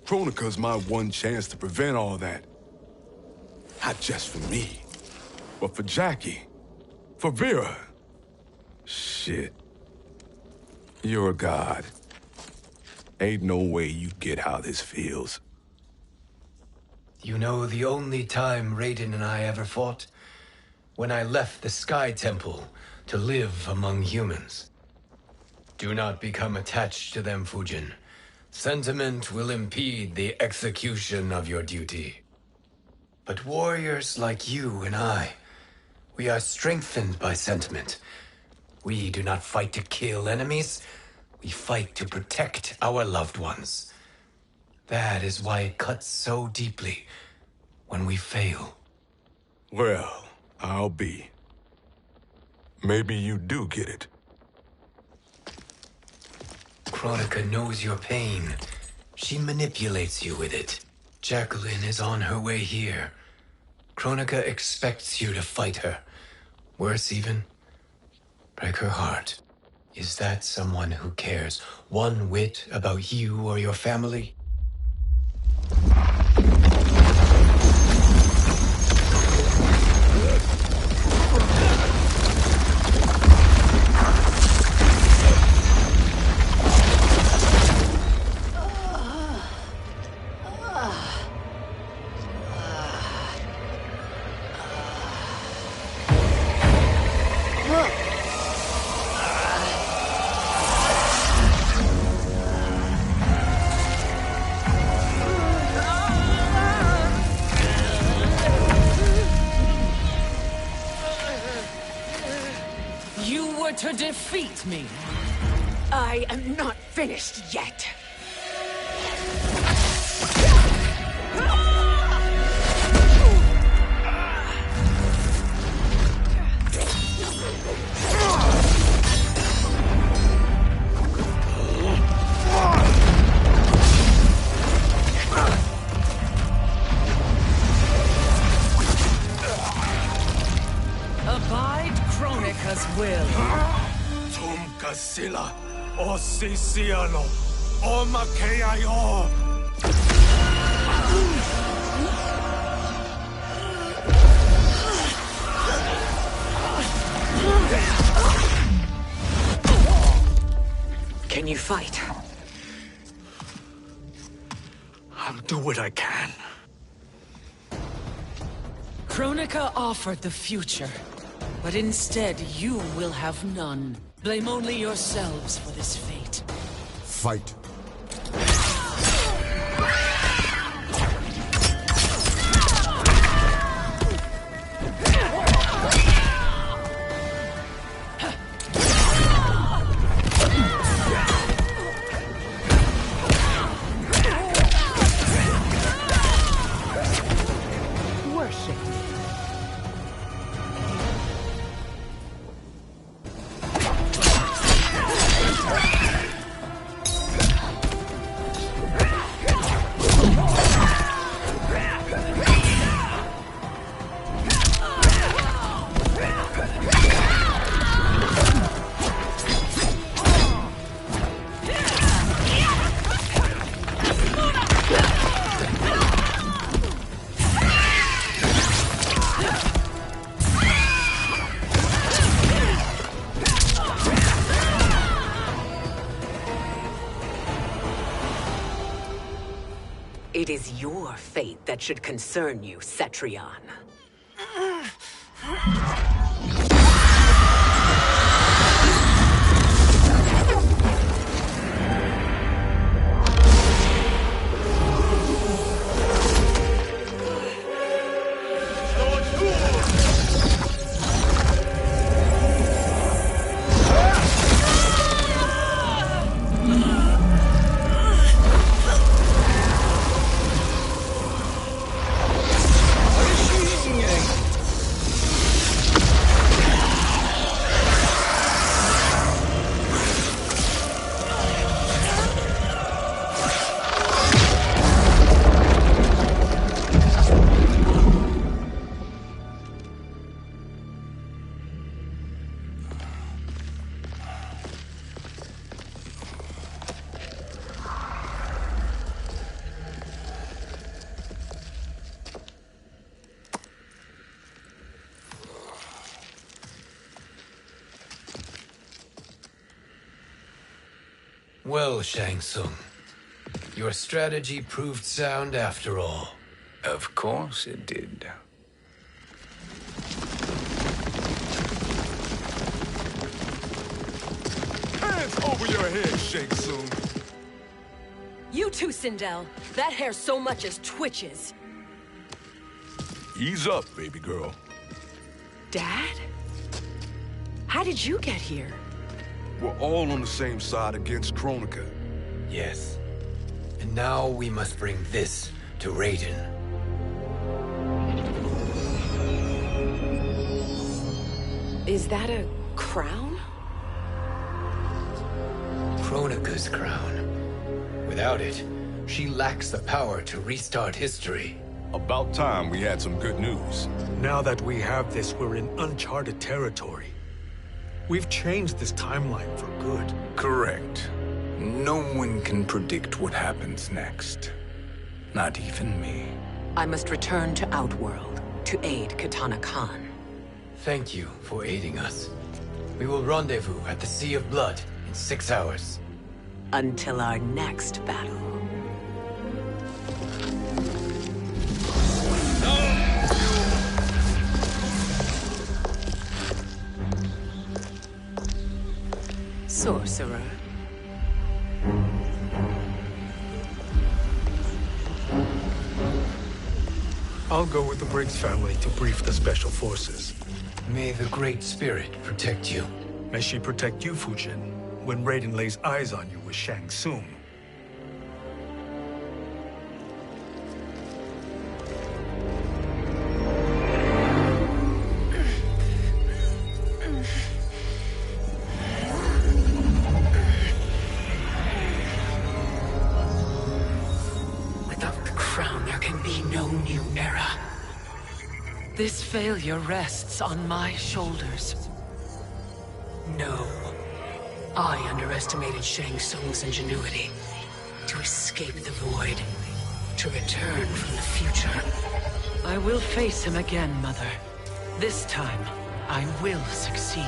S5: Kronika's my one chance to prevent all that. Not just for me, but for Jackie, for Vera. Shit. You're a god. Ain't no way you get how this feels.
S14: You know the only time Raiden and I ever fought? When I left the Sky Temple to live among humans. Do not become attached to them, Fujin. Sentiment will impede the execution of your duty. But warriors like you and I, we are strengthened by sentiment. We do not fight to kill enemies. We fight to protect our loved ones. That is why it cuts so deeply when we fail.
S5: Well, I'll be. Maybe you do get it.
S14: Kronika knows your pain. She manipulates you with it. Jacqueline is on her way here. Kronika expects you to fight her. Worse even, break her heart. Is that someone who cares one whit about you or your family?
S13: To defeat me.
S10: I am not finished yet.
S13: Abide Kronika's will.
S5: Sila, o Siciano, o Makeayo.
S10: Can you fight?
S4: I'll do what I can.
S13: Kronika offered the future, but instead you will have none. Blame only yourselves for this fate.
S12: Fight.
S8: It is your fate that should concern you, Cetrion.
S14: Well, Shang Tsung, your strategy proved sound after all.
S3: Of course it did.
S5: Hands over your head, Shang Tsung.
S16: You too, Sindel. That hair so much as twitches.
S5: Ease up, baby girl.
S16: Dad? How did you get here?
S5: We're all on the same side against Kronika.
S14: Yes. And now we must bring this to Raiden.
S16: Is that a crown?
S14: Kronika's crown. Without it, she lacks the power to restart history.
S5: About time we had some good news.
S4: Now that we have this, we're in uncharted territory. We've changed this timeline for good.
S3: Correct. No one can predict what happens next. Not even me.
S8: I must return to Outworld to aid Kitana Khan.
S14: Thank you for aiding us. We will rendezvous at the Sea of Blood in 6 hours.
S8: Until our next battle. Sorcerer.
S4: I'll go with the Briggs family to brief the Special Forces.
S14: May the Great Spirit protect you.
S4: May she protect you, Fujin, when Raiden lays eyes on you with Shang Tsung.
S13: This failure rests on my shoulders.
S10: No. I underestimated Shang Tsung's ingenuity. To escape the void. To return from the future.
S13: I will face him again, Mother. This time, I will succeed.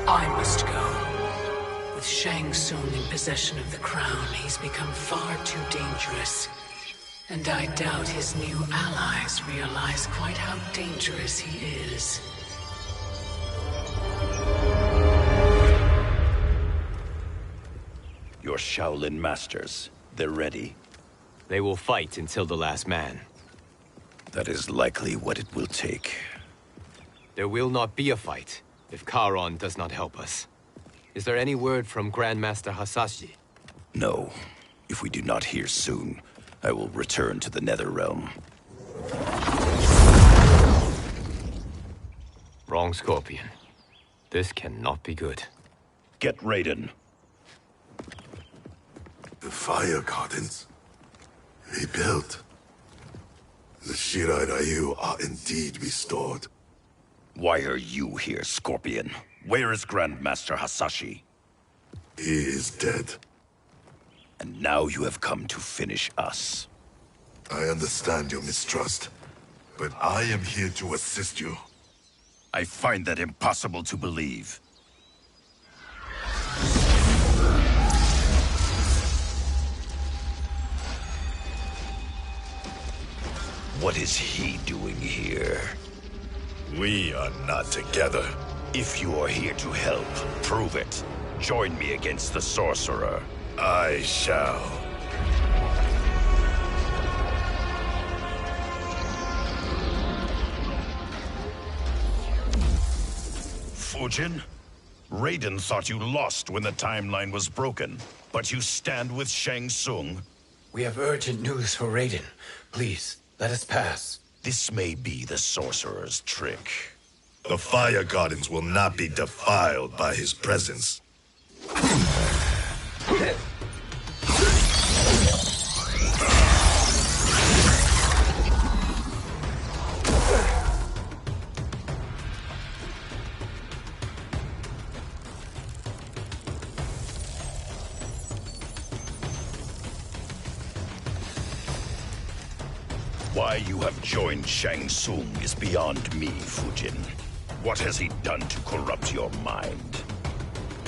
S10: I must go. With Shang Tsung in possession of the crown, he's become far too dangerous. And I doubt his new allies realize quite how dangerous he is.
S17: Your Shaolin masters, they're ready.
S2: They will fight until the last man.
S17: That is likely what it will take.
S2: There will not be a fight if Charon does not help us. Is there any word from Grandmaster Hasashi?
S17: No. If we do not hear soon, I will return to the Netherrealm.
S2: Wrong, Scorpion. This cannot be good.
S17: Get Raiden.
S5: The fire gardens. Rebuilt. The Shirai Ryu are indeed restored.
S17: Why are you here, Scorpion? Where is Grandmaster Hasashi?
S5: He is dead.
S17: And now you have come to finish us.
S5: I understand your mistrust, but I am here to assist you.
S17: I find that impossible to believe. What is he doing here?
S15: We are not together.
S17: If you are here to help, prove it. Join me against the sorcerer.
S15: I shall.
S17: Fujin? Raiden thought you lost when the timeline was broken, but you stand with Shang Tsung.
S14: We have urgent news for Raiden. Please, let us pass.
S17: This may be the sorcerer's trick.
S15: The Fire Gardens will not be defiled by his presence.
S17: Why you have joined Shang Tsung is beyond me, Fujin. What has he done to corrupt your mind?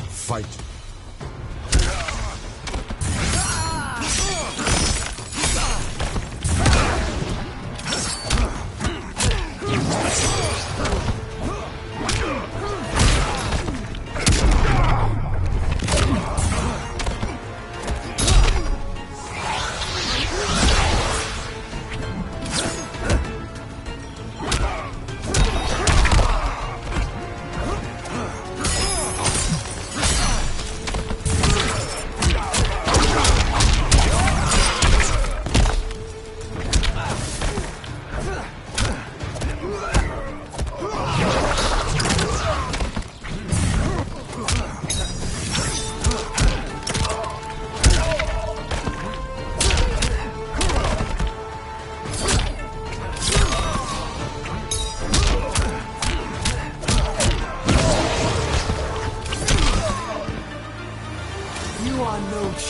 S12: Fight.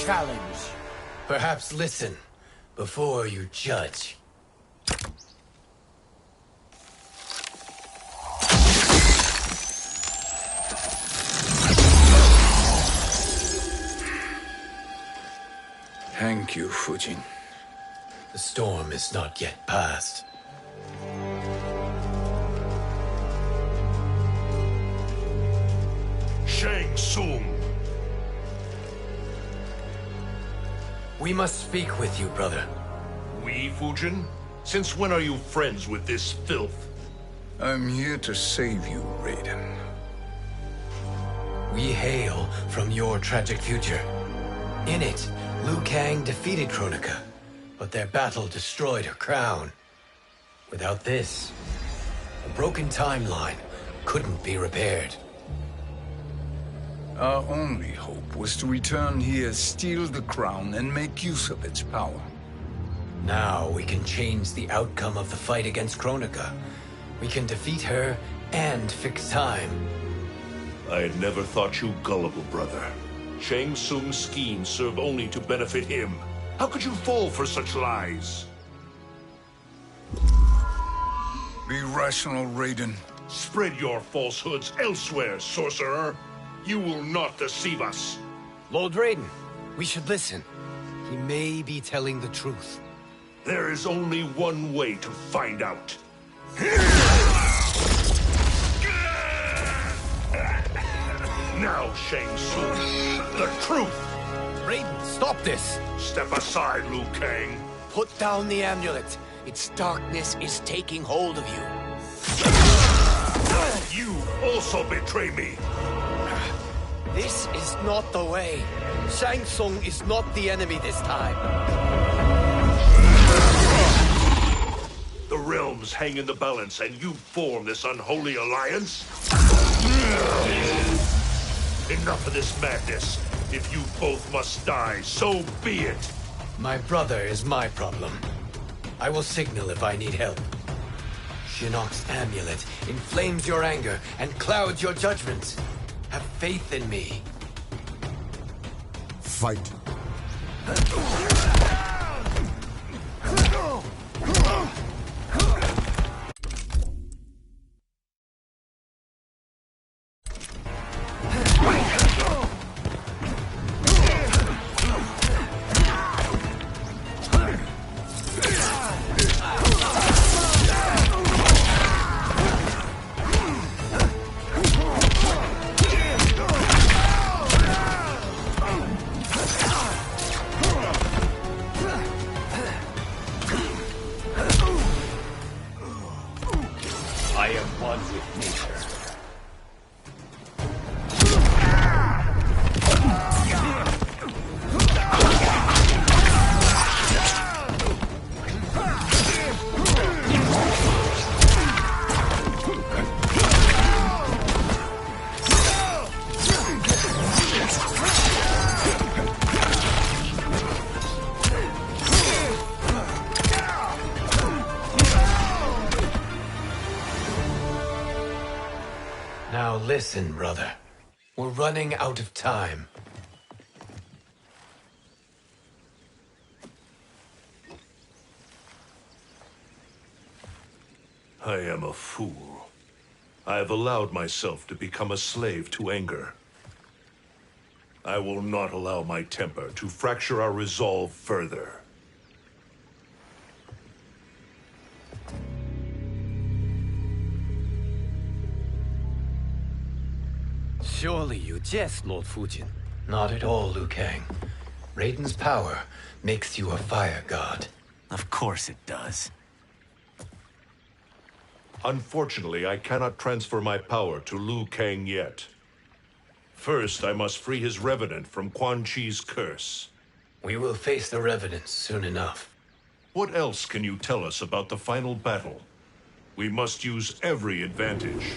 S14: Challenge. Perhaps listen before you judge.
S3: Thank you, Fujin.
S14: The storm is not yet past.
S15: Shang Tsung!
S14: We must speak with you, brother.
S1: We, Fujin? Since when are you friends with this filth?
S3: I'm here to save you, Raiden.
S14: We hail from your tragic future. In it, Liu Kang defeated Kronika, but their battle destroyed her crown. Without this, a broken timeline couldn't be repaired.
S3: Our only hope was to return here, steal the crown, and make use of its power.
S14: Now we can change the outcome of the fight against Kronika. We can defeat her and fix time.
S1: I had never thought you gullible, brother. Shang Tsung's schemes serve only to benefit him. How could you fall for such lies?
S3: Be rational, Raiden.
S1: Spread your falsehoods elsewhere, sorcerer. You will not deceive us.
S14: Lord Raiden, we should listen. He may be telling the truth.
S1: There is only one way to find out. Now, Shang Tsung, the truth!
S14: Raiden, stop this!
S1: Step aside, Liu Kang.
S14: Put down the amulet. Its darkness is taking hold of you.
S1: You also betray me.
S14: This is not the way. Shang Tsung is not the enemy this time.
S1: The realms hang in the balance, and you form this unholy alliance? Enough of this madness. If you both must die, so be it.
S14: My brother is my problem. I will signal if I need help. Shinnok's amulet inflames your anger and clouds your judgment. Have faith in me.
S12: Fight.
S14: Listen, brother. We're running out of time.
S1: I am a fool. I have allowed myself to become a slave to anger. I will not allow my temper to fracture our resolve further.
S2: Surely you jest, Lord Fujin.
S14: Not at all, Liu Kang. Raiden's power makes you a fire god.
S18: Of course it does.
S1: Unfortunately, I cannot transfer my power to Liu Kang yet. First, I must free his revenant from Quan Chi's curse.
S14: We will face the revenants soon enough.
S1: What else can you tell us about the final battle? We must use every advantage.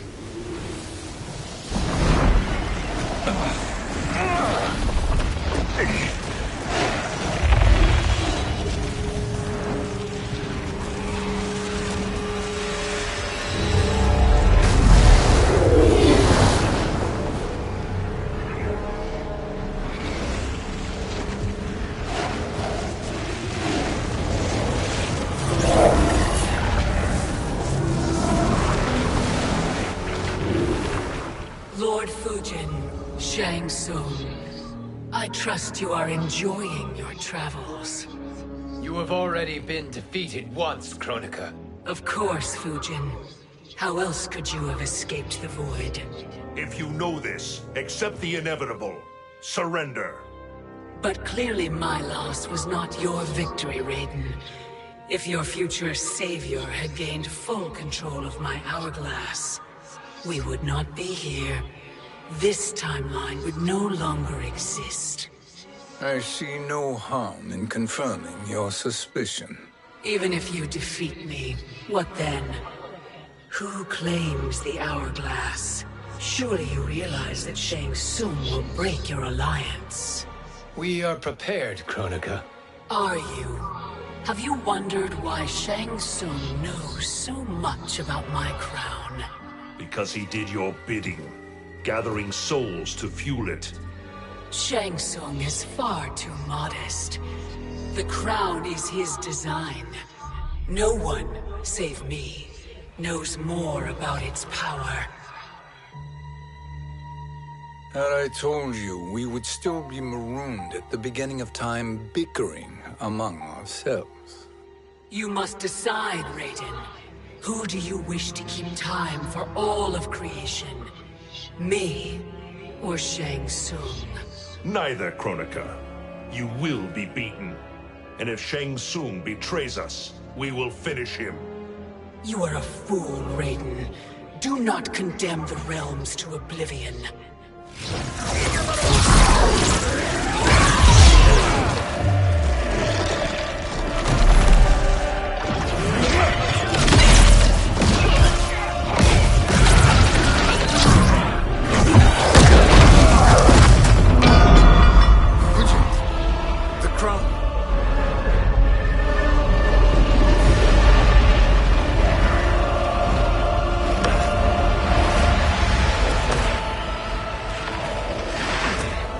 S10: Lord Fujin, Shang Tsung, I trust you are enjoying your travels.
S14: You have already been defeated once, Kronika.
S10: Of course, Fujin. How else could you have escaped the void?
S1: If you know this, accept the inevitable. Surrender.
S10: But clearly my loss was not your victory, Raiden. If your future savior had gained full control of my hourglass, we would not be here. This timeline would no longer exist.
S3: I see no harm in confirming your suspicion.
S10: Even if you defeat me, what then? Who claims the hourglass? Surely you realize that Shang Tsung will break your alliance.
S14: We are prepared, Kronika.
S10: Are you? Have you wondered why Shang Tsung knows so much about my crown?
S1: Because he did your bidding, gathering souls to fuel it.
S10: Shang Tsung is far too modest. The crown is his design. No one, save me, knows more about its power.
S3: Had I told you, we would still be marooned at the beginning of time, bickering among ourselves.
S10: You must decide, Raiden. Who do you wish to keep time for all of creation? Me or Shang Tsung?
S1: Neither, Kronika. You will be beaten. And if Shang Tsung betrays us, we will finish him.
S10: You are a fool, Raiden. Do not condemn the realms to oblivion.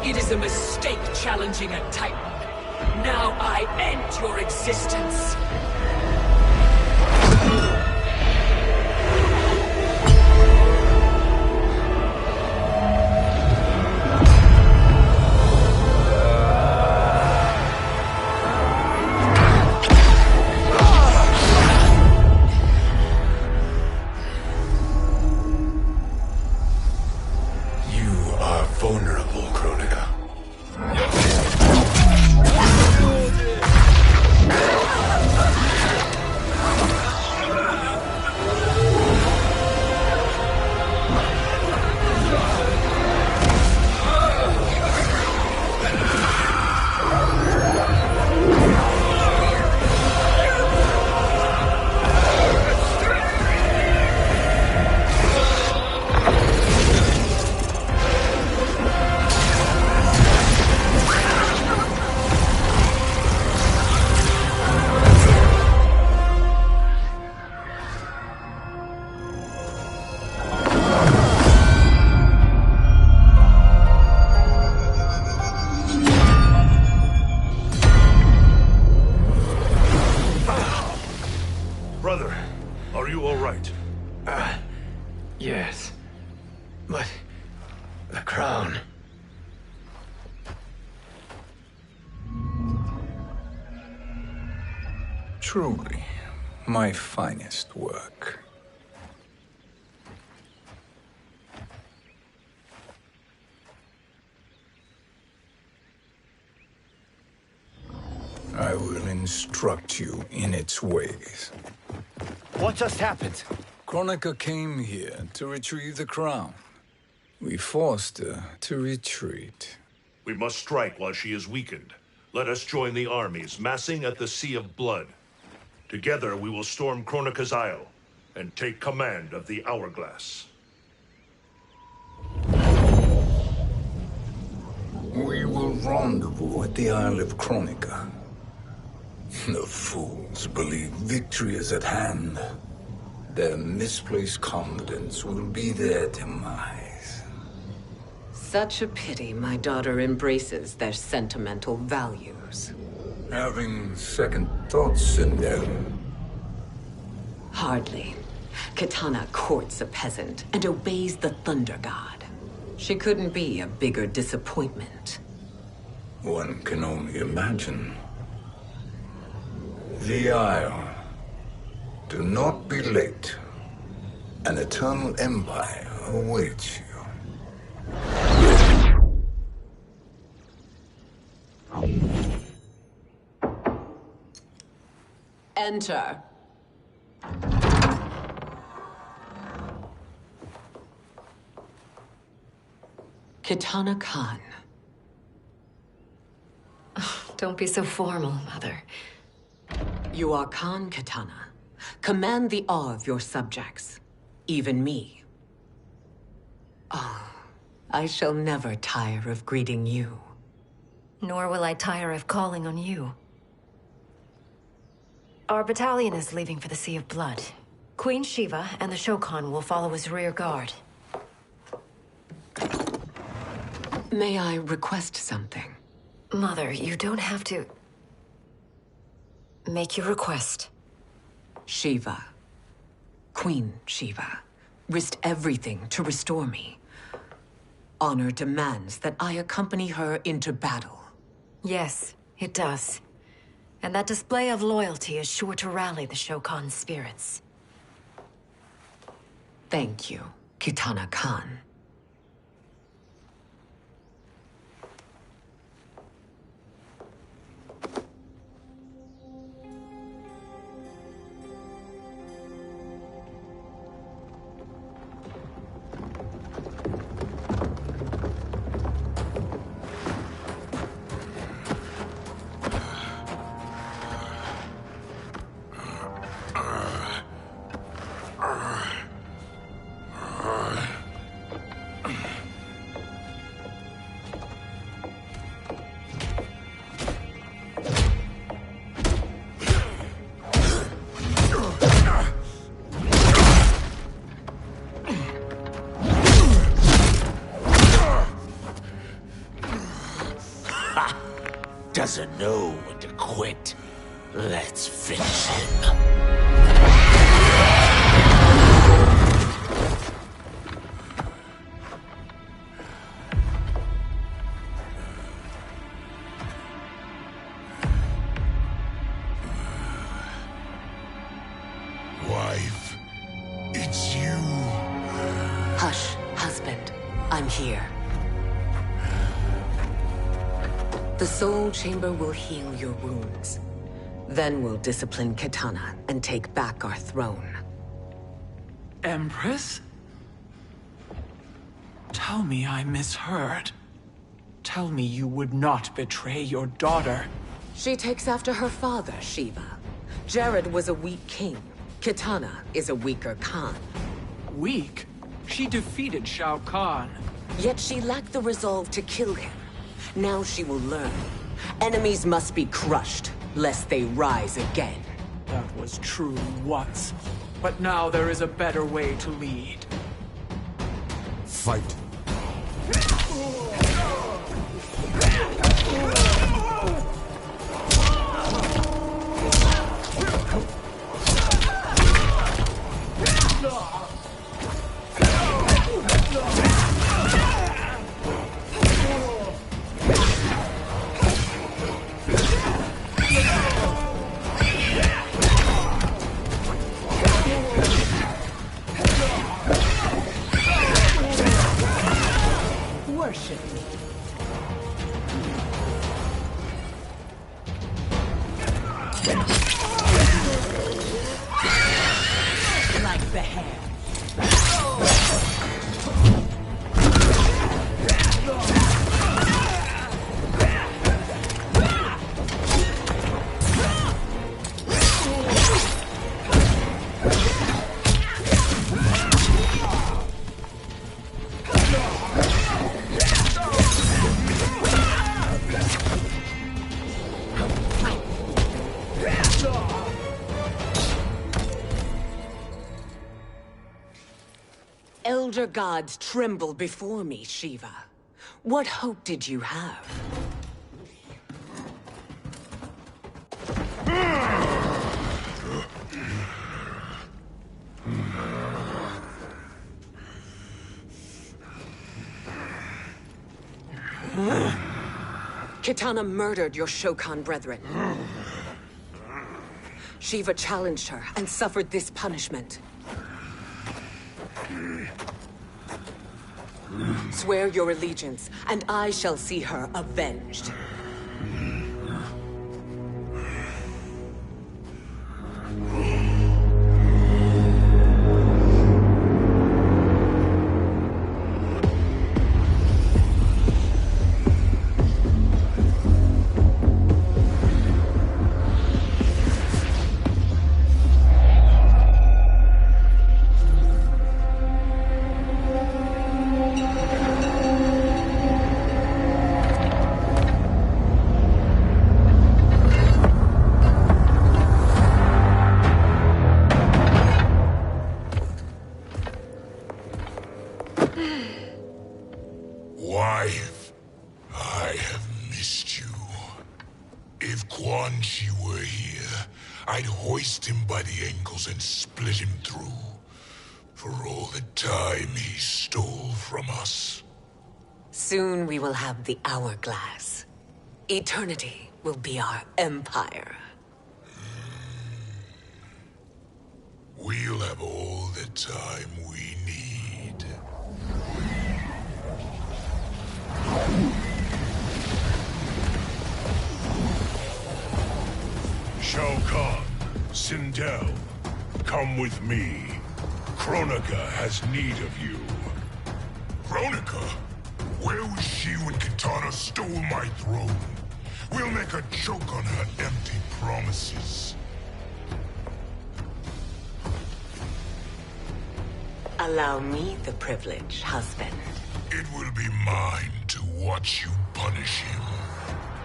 S10: It is a mistake challenging a Titan. Now I end your existence.
S15: You are vulnerable, Kronika.
S3: Truly, my finest work. I will instruct you in its ways.
S2: What just happened?
S3: Kronika came here to retrieve the crown. We forced her to retreat.
S1: We must strike while she is weakened. Let us join the armies, massing at the Sea of Blood. Together we will storm Kronika's Isle, and take command of the Hourglass.
S3: We will rendezvous at the Isle of Kronika. The fools believe victory is at hand. Their misplaced confidence will be their demise.
S10: Such a pity my daughter embraces their sentimental values.
S3: Having second thoughts, Sindel.
S10: Hardly. Kitana courts a peasant and obeys the Thunder God. She couldn't be a bigger disappointment.
S3: One can only imagine. The Isle. Do not be late. An eternal empire awaits you.
S10: Enter. Kitana Khan.
S6: Don't be so formal, Mother.
S10: You are Khan Kitana. Command the awe of your subjects. Even me. Oh, I shall never tire of greeting you.
S6: Nor will I tire of calling on you. Our battalion is leaving for the Sea of Blood. Queen Shiva and the Shokan will follow as rear guard.
S10: May I request something?
S6: Mother, you don't have to... Make your request.
S10: Shiva. Queen Shiva. Risked everything to restore me. Honor demands that I accompany her into battle.
S6: Yes, it does. And that display of loyalty is sure to rally the Shokan's spirits.
S10: Thank you, Kitana Khan.
S7: Doesn't know when to quit. Let's finish him.
S15: Wife, it's you.
S10: Hush, husband. I'm here. The Soul Chamber will heal your wounds. Then we'll discipline Kitana and take back our throne.
S19: Empress? Tell me I misheard. Tell me you would not betray your daughter.
S10: She takes after her father, Shiva. Jared was a weak king. Kitana is a weaker Khan.
S19: Weak? She defeated Shao Kahn.
S10: Yet she lacked the resolve to kill him. Now she will learn. Enemies must be crushed, lest they rise again.
S19: That was true once. But now there is a better way to lead.
S12: Fight.
S16: Like the hair. Elder gods tremble before me, Shiva. What hope did you have? Kitana murdered your Shokan brethren. Shiva challenged her and suffered this punishment. Swear your allegiance, and I shall see her avenged.
S5: Wife, I have missed you. If Quan Chi were here, I'd hoist him by the ankles and split him through. For all the time he stole from us.
S16: Soon we will have the hourglass. Eternity will be our empire.
S5: We'll have all the time we need. Shao Kahn, Sindel, come with me. Kronika has need of you. Kronika? Where was she when Kitana stole my throne? We'll make a joke on her empty promises.
S16: Allow me the privilege, husband.
S5: It will be mine to watch you punish him.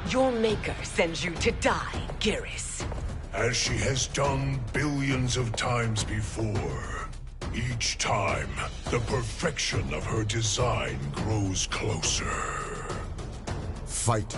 S16: Your maker sends you to die, Geras.
S5: As she has done billions of times before. Each time, the perfection of her design grows closer.
S12: Fight.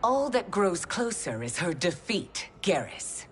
S16: All that grows closer is her defeat, Geras.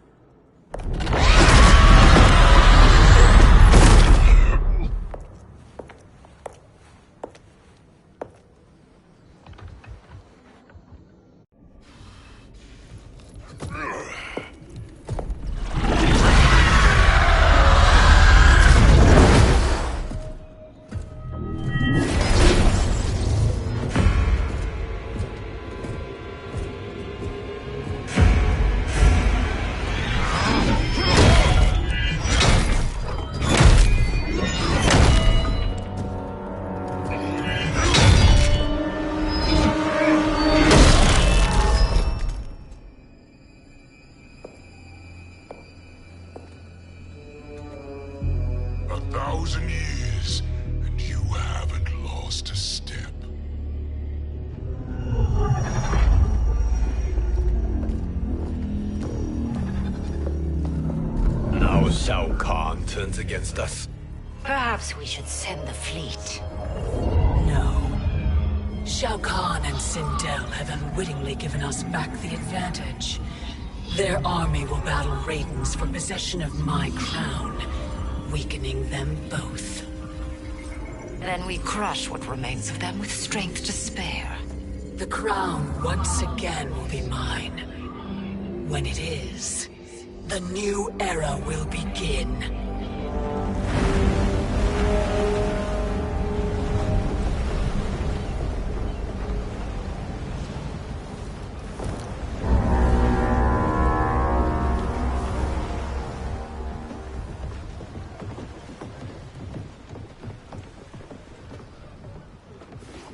S5: 1,000 years, and you haven't lost a step.
S14: Now Shao Kahn turns against us.
S8: Perhaps we should send the fleet. No. Shao Kahn and Sindel have unwittingly given us back the advantage. Their army will battle Raidens for possession of my crown, weakening them both.
S16: Then we crush what remains of them with strength to spare.
S8: The crown once again will be mine. When it is, the new era will begin.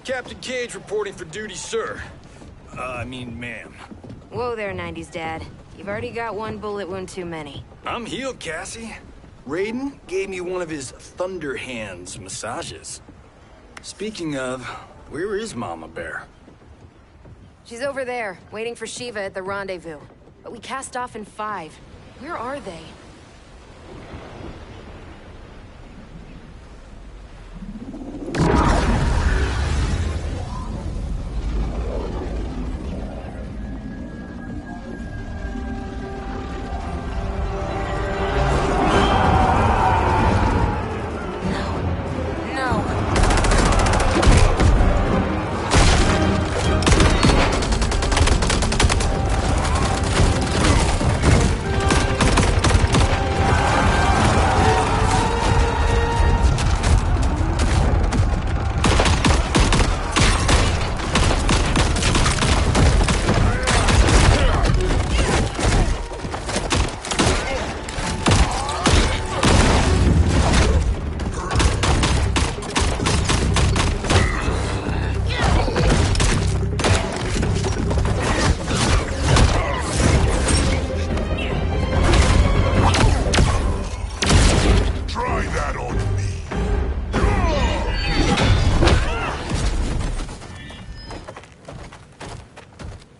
S20: Captain Cage reporting for duty, sir. Ma'am.
S21: Whoa there, 90s dad. You've already got one bullet wound too many.
S20: I'm healed, Cassie. Raiden gave me one of his Thunder Hands massages. Speaking of, where is Mama Bear?
S21: She's over there, waiting for Shiva at the rendezvous. But we cast off in 5. Where are they?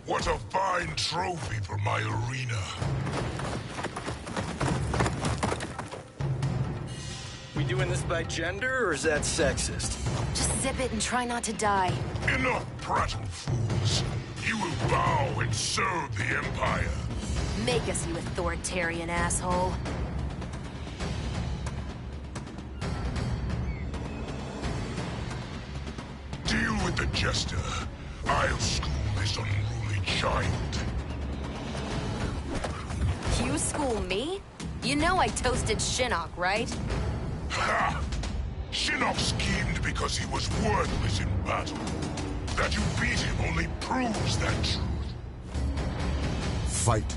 S5: What a fine trophy for my arena.
S20: We doing this by gender, or is that sexist?
S21: Just zip it and try not to die.
S5: Enough prattle, fools. You will bow and serve the Empire.
S21: Make us, you authoritarian asshole.
S5: Deal with the jester. I'll school this unruly child.
S21: You school me? You know I toasted Shinnok, right?
S5: Ha! Shinnok schemed because he was worthless in battle. That you beat him only proves that truth.
S12: Fight.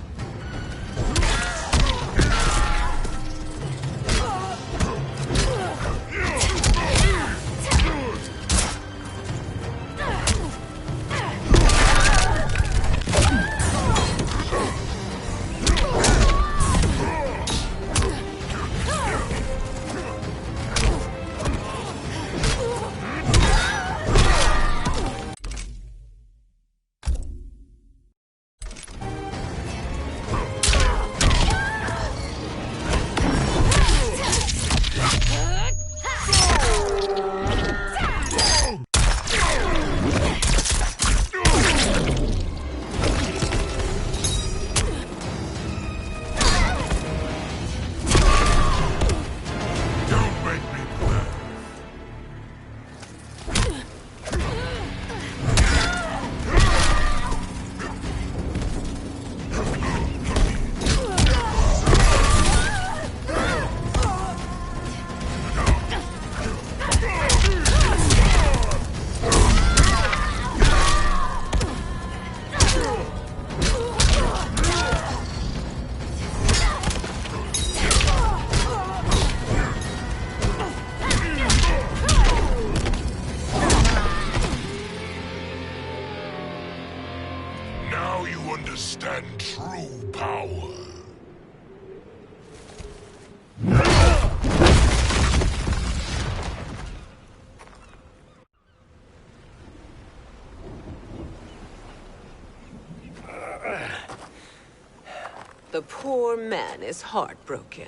S16: The poor man is heartbroken.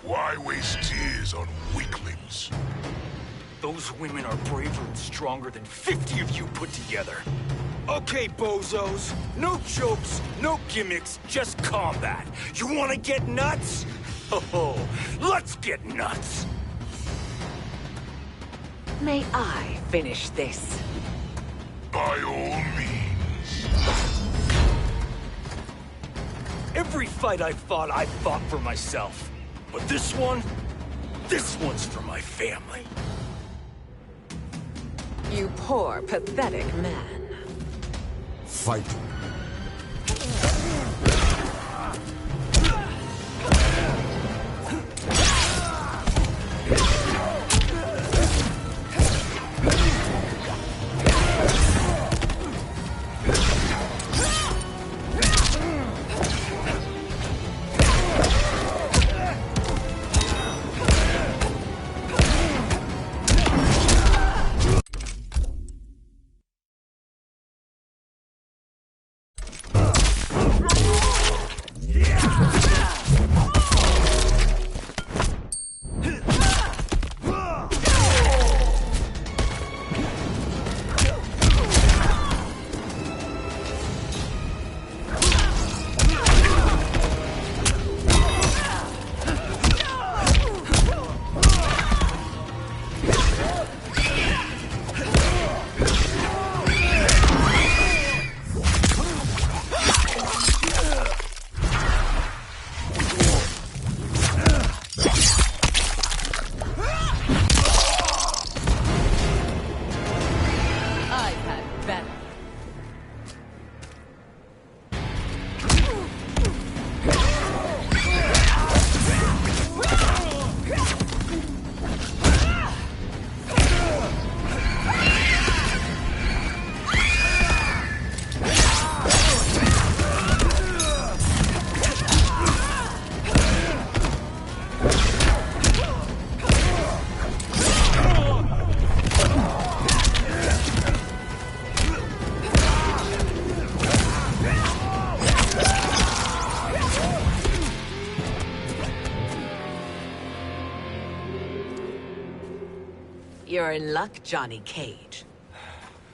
S5: Why waste tears on weaklings?
S20: Those women are braver and stronger than 50 of you put together. Okay, bozos. No jokes, no gimmicks, just combat. You wanna get nuts? Oh, let's get nuts!
S16: May I finish this?
S5: By all means.
S20: Every fight I fought for myself. But this one's for my family.
S16: You poor, pathetic man.
S12: Fight.
S16: You're in luck, Johnny Cage.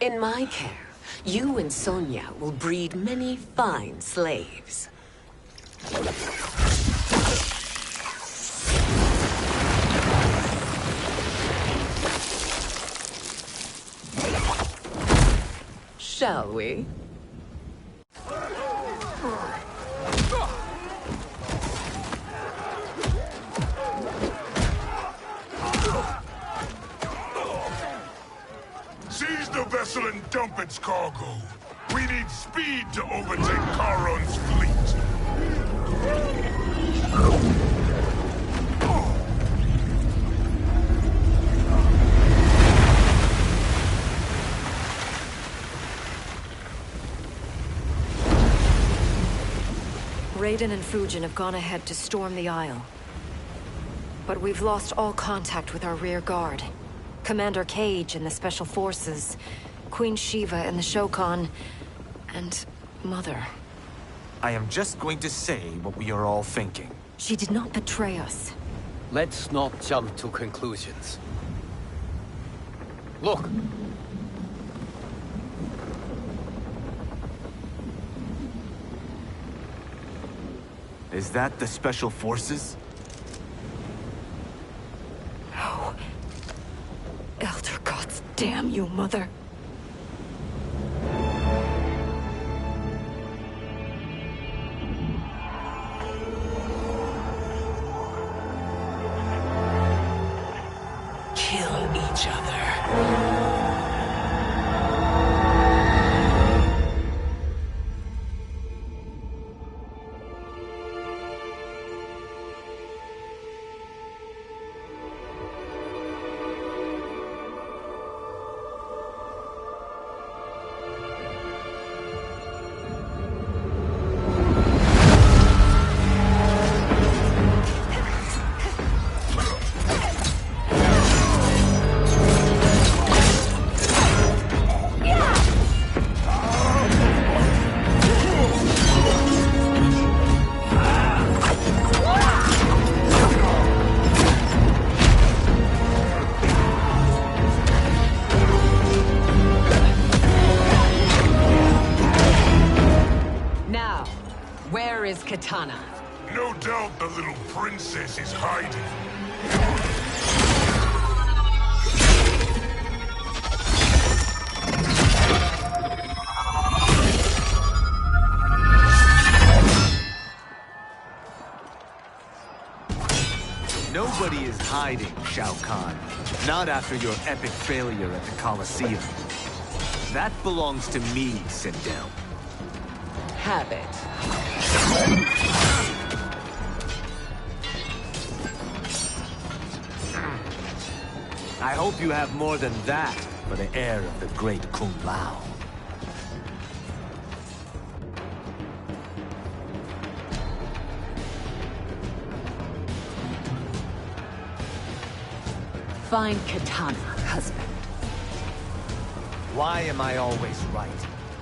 S16: In my care, you and Sonya will breed many fine slaves. Shall we?
S5: Seize the vessel and dump its cargo. We need speed to overtake Charon's fleet.
S6: Raiden and Fujin have gone ahead to storm the Isle. But we've lost all contact with our rear guard. Commander Cage and the Special Forces, Queen Shiva and the Shokan, and Mother.
S19: I am just going to say what we are all thinking.
S6: She did not betray us.
S2: Let's not jump to conclusions. Look!
S19: Is that the Special Forces?
S6: No. Elder gods damn you, Mother.
S10: Kill each other.
S16: katana.
S5: No doubt the little princess is hiding.
S18: Nobody is hiding, Shao Kahn. Not after your epic failure at the Colosseum. That belongs to me, Sindel.
S16: Have it.
S18: I hope you have more than that for the heir of the great Kung Lao.
S16: Find katana, husband.
S18: Why am I always right?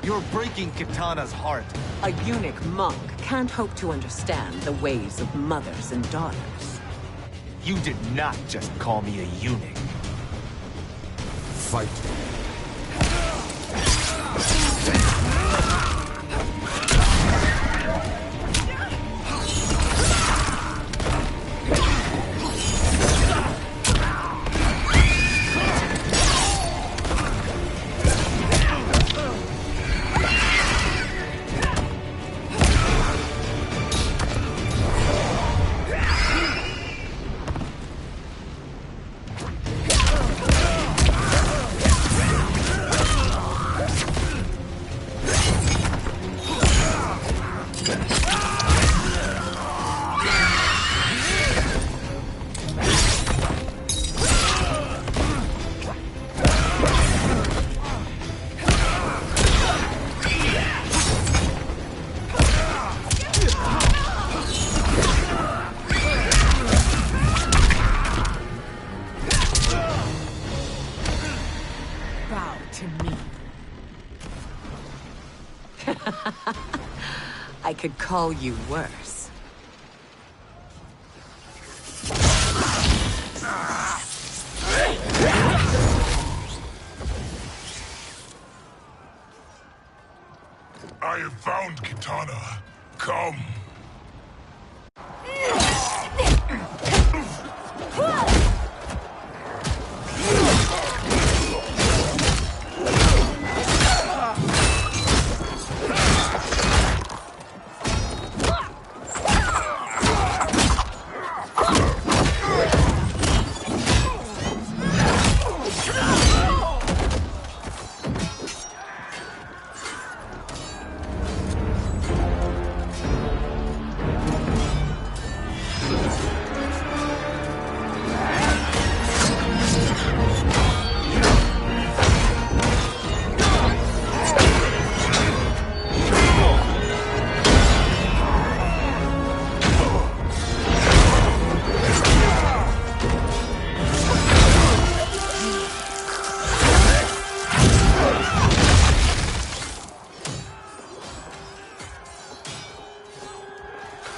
S18: You're breaking Kitana's heart.
S16: A eunuch monk can't hope to understand the ways of mothers and daughters.
S18: You did not just call me a eunuch.
S12: Fight.
S16: I could call you worse.
S5: I have found Kitana. Come.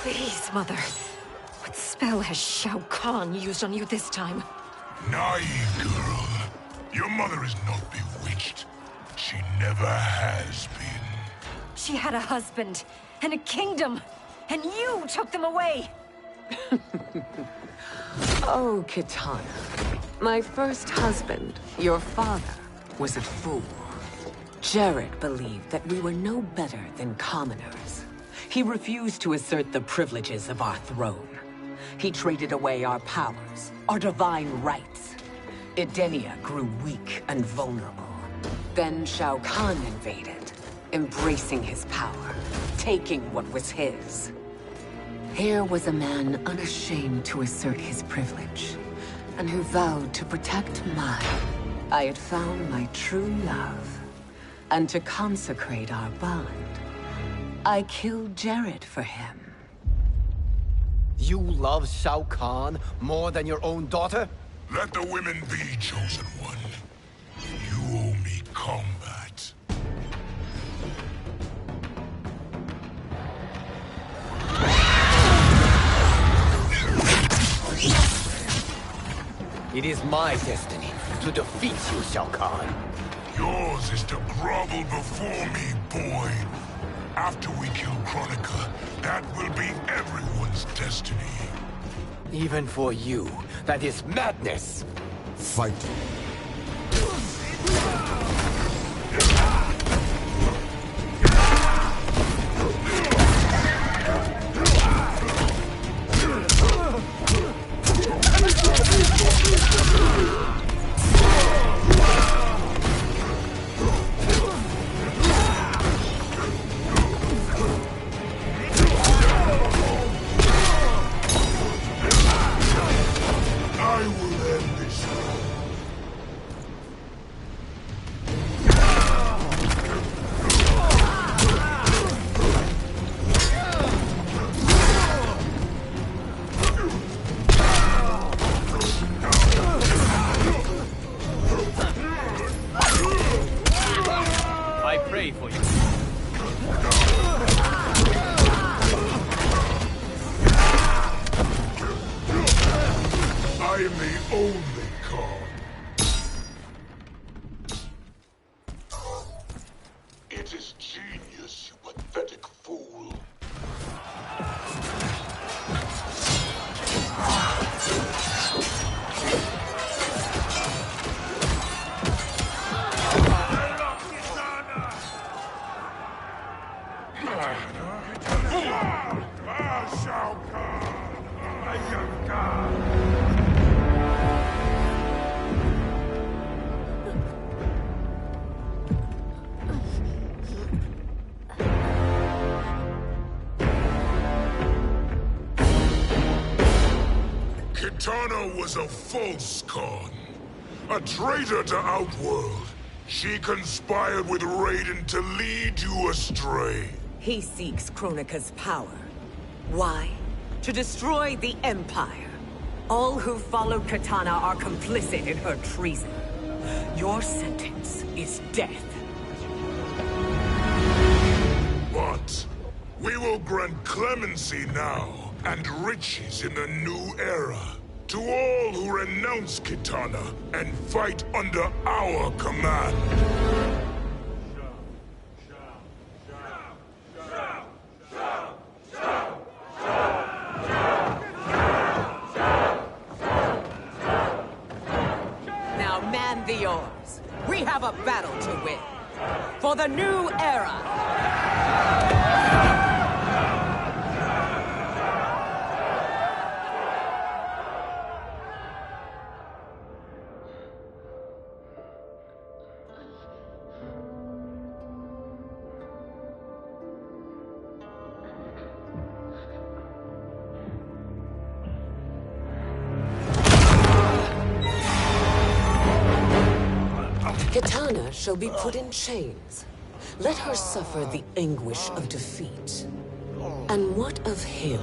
S6: Please, Mother. What spell has Shao Kahn used on you this time?
S5: Naive girl. Your mother is not bewitched. She never has been.
S6: She had a husband and a kingdom, and you took them away!
S16: Oh, Kitana. My first husband, your father, was a fool. Jared believed that we were no better than commoners. He refused to assert the privileges of our throne. He traded away our powers, our divine rights. Edenia grew weak and vulnerable. Then Shao Kahn invaded, embracing his power, taking what was his. Here was a man unashamed to assert his privilege, and who vowed to protect mine. I had found my true love, and to consecrate our bond, I killed Jared for him.
S2: You love Shao Kahn more than your own daughter?
S5: Let the women be, chosen one. You owe me combat.
S2: It is my destiny to defeat you, Shao Kahn.
S5: Yours is to grovel before me, boy. After we kill Kronika, that will be everyone's destiny.
S2: Even for you, that is madness!
S12: Fight.
S5: I will end this war.
S2: I pray for you.
S5: I am the only god. It is genius, you pathetic fool. Shao Kahn, I am God. Kitana was a false Khan, a traitor to Outworld. She conspired with Raiden to lead you astray.
S16: He seeks Kronika's power. Why? To destroy the Empire. All who followed Kitana are complicit in her treason. Your sentence is death.
S5: But we will grant clemency now and riches in the new era to all who renounce Kitana and fight under our command.
S16: Now man the oars. We have a battle to win. For the new era. Kitana shall be put in chains. Let her suffer the anguish of defeat. And what of him?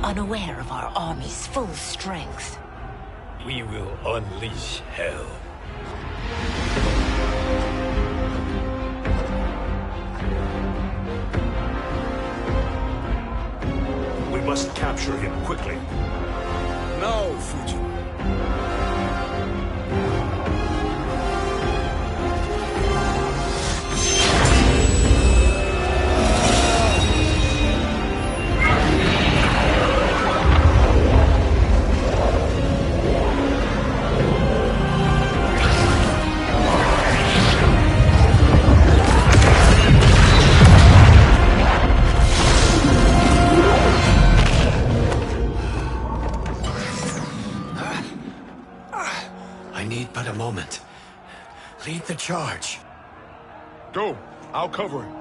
S11: Unaware of our army's full strength.
S14: We will unleash hell.
S17: We must capture him quickly.
S4: No, Fujin.
S14: I need but a moment. Lead the charge.
S5: Go. I'll cover him.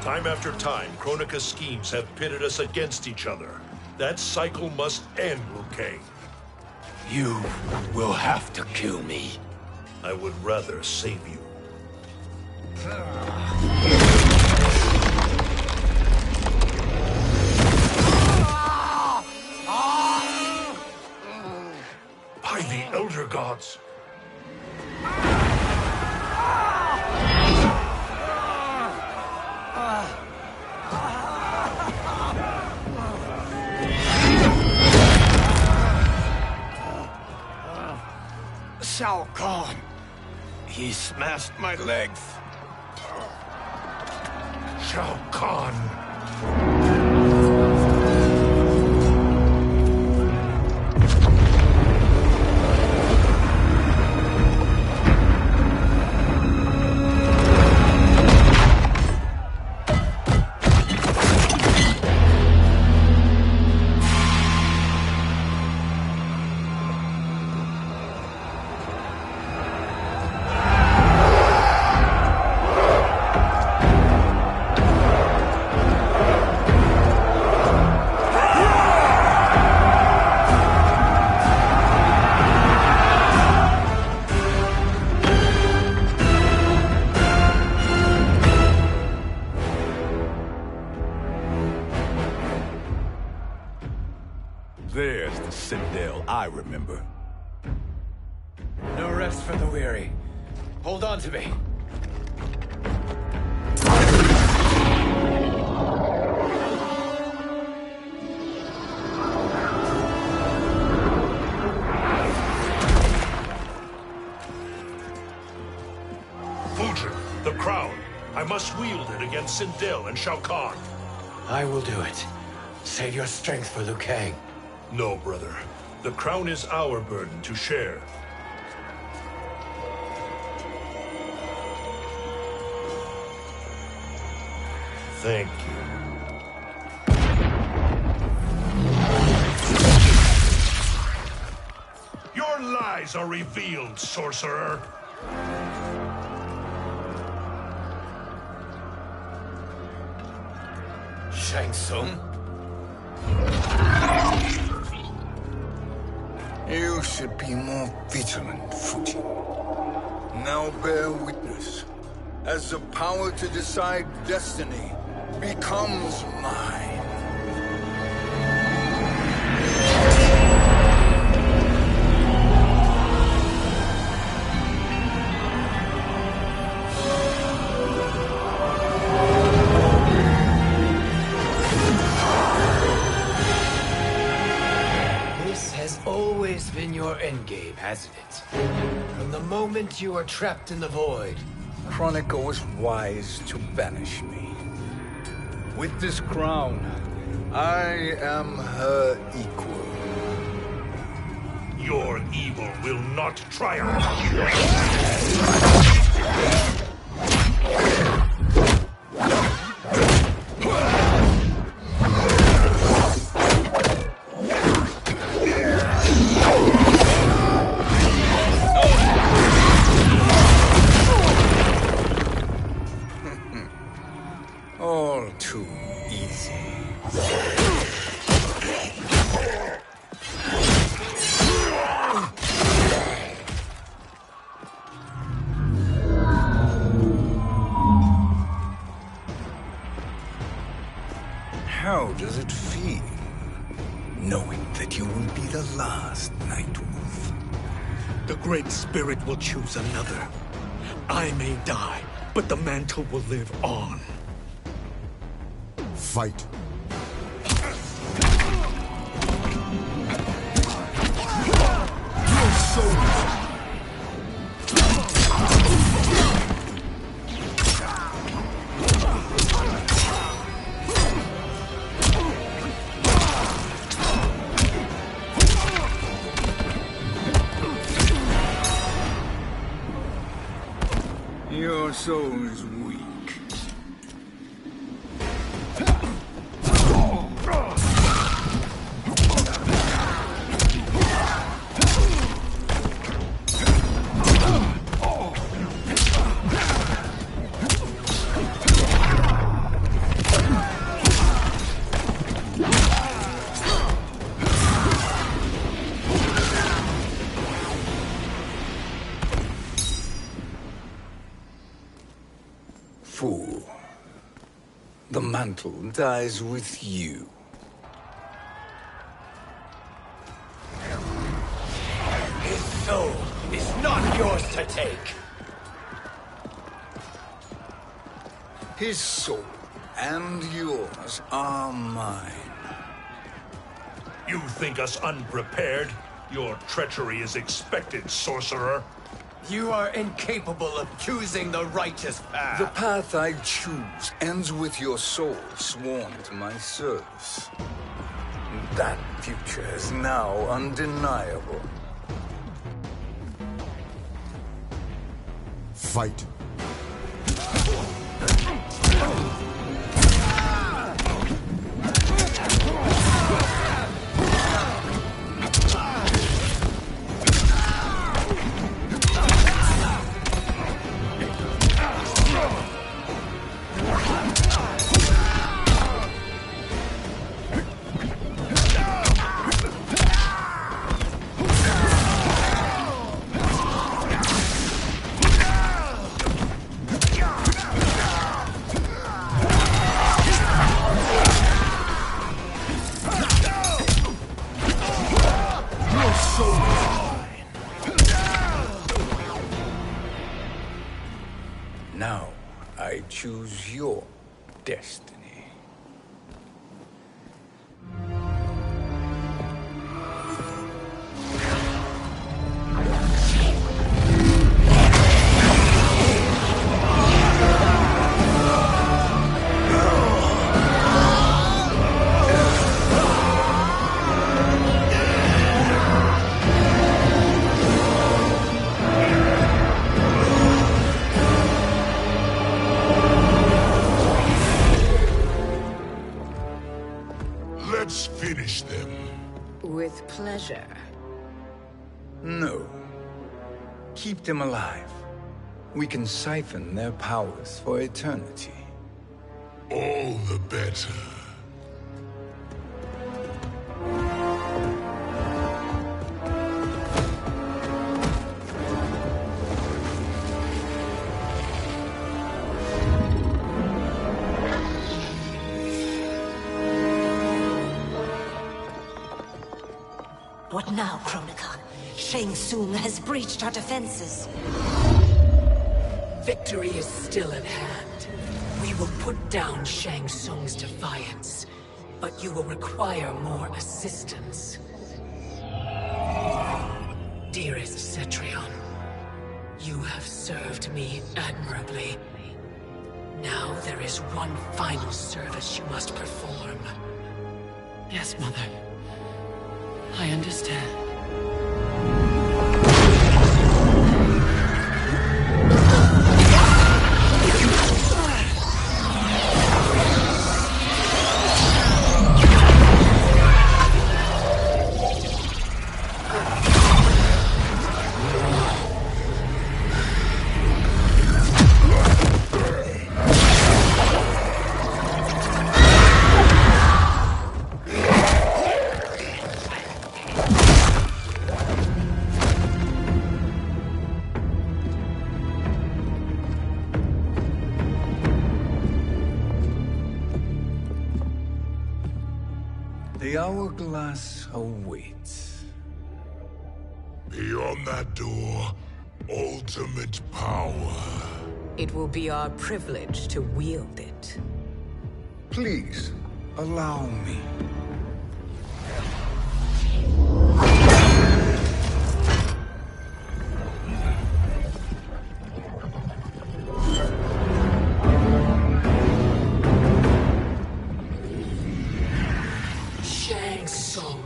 S1: Time after time, Kronika's schemes have pitted us against each other. That cycle must end, Liu Kang.
S14: You will have to kill me.
S1: I would rather save you. By the Elder Gods!
S14: Shao Kahn! He smashed my legs!
S1: Shao Kahn!
S15: There's the Citadel I remember.
S14: No rest for the weary. Hold on to me.
S1: Fujin, the crown. I must wield it against Sindel and Shao Kahn.
S14: I will do it. Save your strength for Liu Kang.
S1: No, brother. The crown is our burden to share. Thank you. Your lies are revealed, sorcerer.
S14: Shang Tsung?
S3: You should be more vigilant, Fujin. Now bear witness. As the power to decide destiny becomes mine.
S14: Always been your endgame, hasn't it? From the moment you were trapped in the void.
S3: Kronika was wise to banish me. With this crown, I am her equal.
S1: Your evil will not triumph.
S3: All too easy. How does it feel, knowing that you will be the last Nightwolf?
S4: The Great Spirit will choose another. I may die, but the mantle will live on.
S12: Fight.
S3: Your souls! Your soul is weak. The mantle dies with you.
S14: His soul is not yours to take.
S3: His soul and yours are mine.
S5: You think us unprepared? Your treachery is expected, sorcerer.
S14: You are incapable of choosing the righteous path.
S3: The path I choose ends with your soul sworn to my service. That future is now undeniable.
S12: Fight.
S3: Now, I choose your destiny.
S5: Let's finish them.
S11: With pleasure.
S3: No. Keep them alive. We can siphon their powers for eternity.
S5: All the better.
S11: What now, Kronika? Shang Tsung has breached our defenses.
S10: Victory is still at hand. We will put down Shang Tsung's defiance, but you will require more assistance. Dearest Cetrion, you have served me admirably. Now there is one final service you must perform.
S13: Yes, Mother. I understand.
S3: The hourglass awaits.
S5: Beyond that door, ultimate power.
S8: It will be our privilege to wield it.
S3: Please, allow me.
S10: Shang Tsung,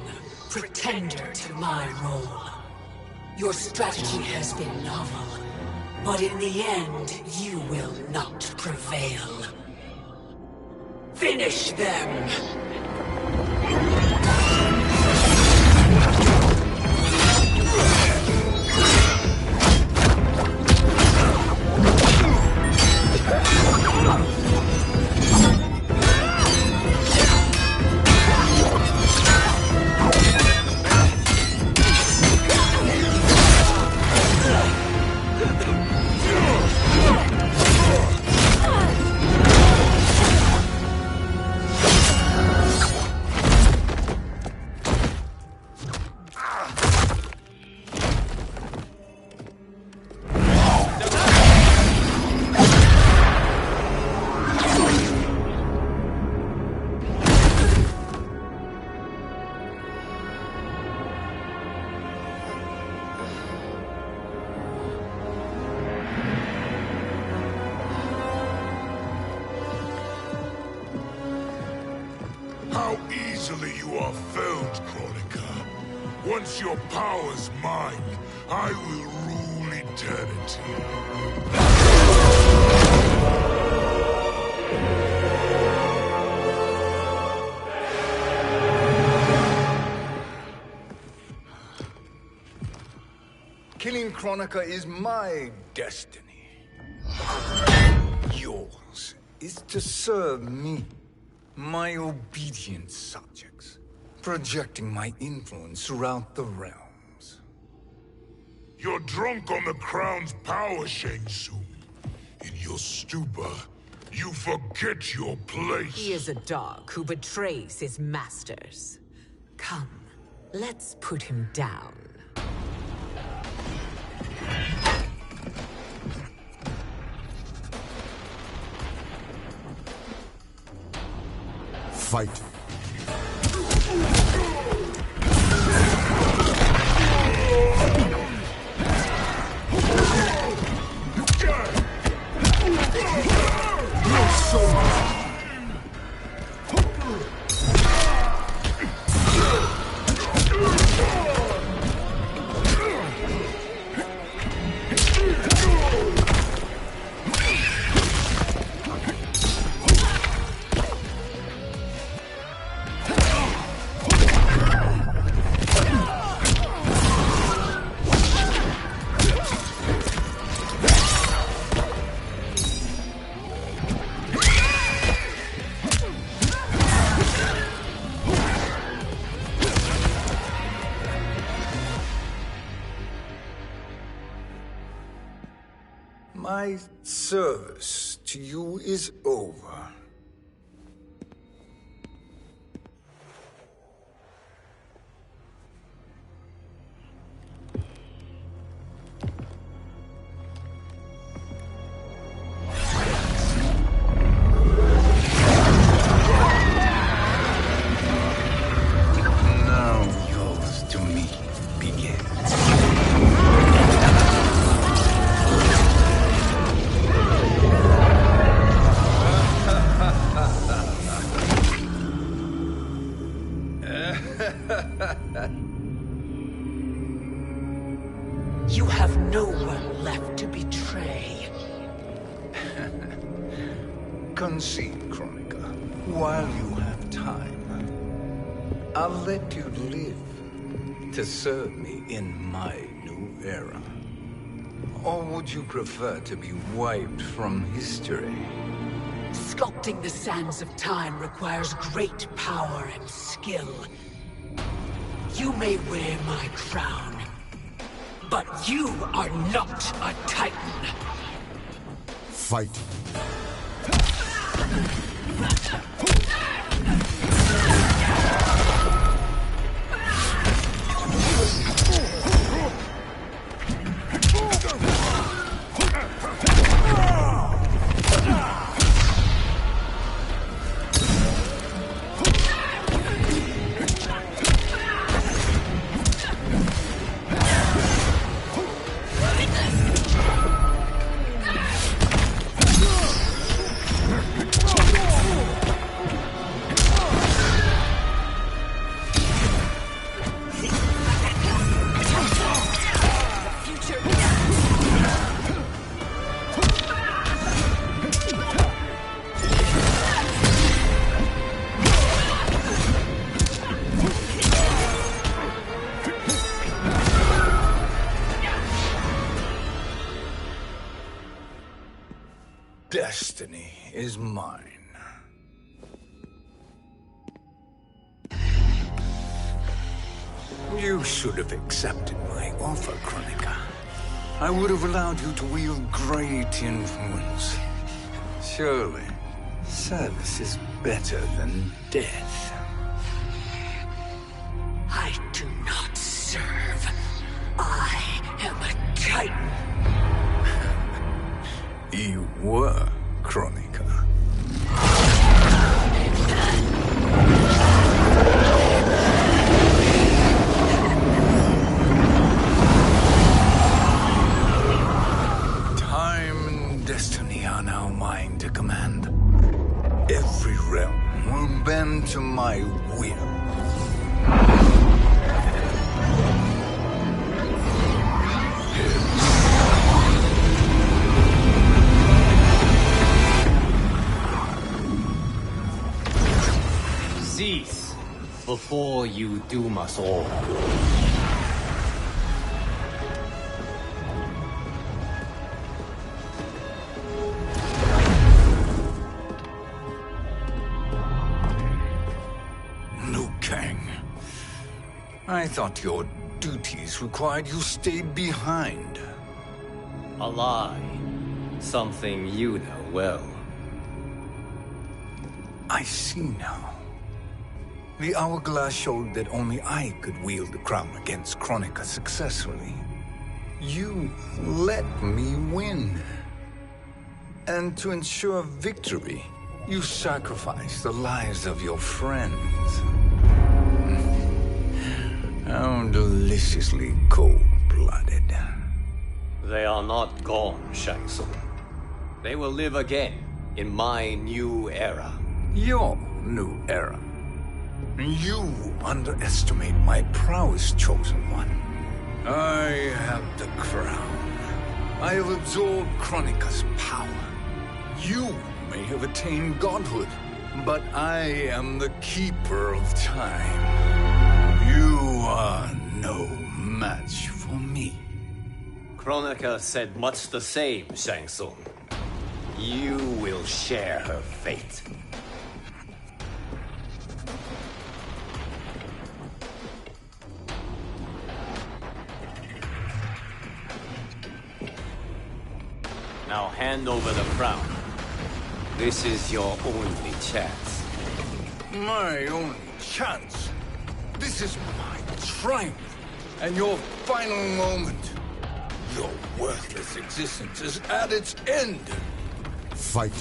S10: pretender to my role. Your strategy has been novel, but in the end, you will not prevail. Finish them!
S5: How easily you are felled, Chronica. Once your power's mine, I will rule eternity.
S3: Killing Chronica is my destiny. Yours is to serve me, my obedient subjects, projecting my influence throughout the realms.
S5: You're drunk on the crown's power, Shang Tsung. In your stupor, you forget your place.
S8: He is a dog who betrays his masters. Come, let's put him down.
S12: Fight.
S3: My service to you is over. Now yours to me begins.
S8: You have no one left to betray.
S3: Concede, Chronica, while you have time. I'll let you live to serve me in my new era. Or would you prefer to be wiped from history?
S10: Sculpting the sands of time requires great power and skill. You may wear my crown, but you are not a Titan.
S12: Fight.
S3: Destiny is mine. You should have accepted my offer, Chronica. I would have allowed you to wield great influence. Surely, service is better than death.
S10: I do not serve. I am a Titan.
S3: You were, Chronica. Time and destiny are now mine to command. Every realm, will bend to my will.
S2: Cease, before you doom us all.
S3: Liu Kang, I thought your duties required you stay behind.
S2: A lie. Something you know well.
S3: I see now. The hourglass showed that only I could wield the crown against Kronika successfully. You let me win. And to ensure victory, you sacrificed the lives of your friends. How deliciously cold-blooded.
S2: They are not gone, Shang Tsung. They will live again in my new era.
S3: Your new era. You underestimate my prowess, Chosen One. I have the crown. I have absorbed Kronika's power. You may have attained godhood, but I am the keeper of time. You are no match for me.
S2: Kronika said much the same, Shang Tsung. You will share her fate. Now hand over the crown. This is your only chance.
S3: My only chance? This is my triumph, and your final moment. Your worthless existence is at its end.
S12: Fight.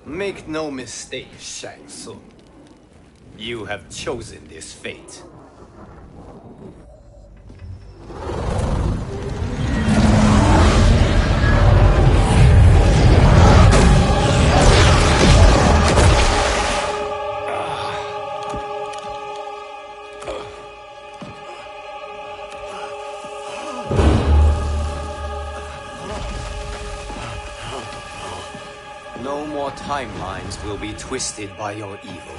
S2: Make no mistake, Shang Tsung. You have chosen this fate. No more timelines will be twisted by your evil.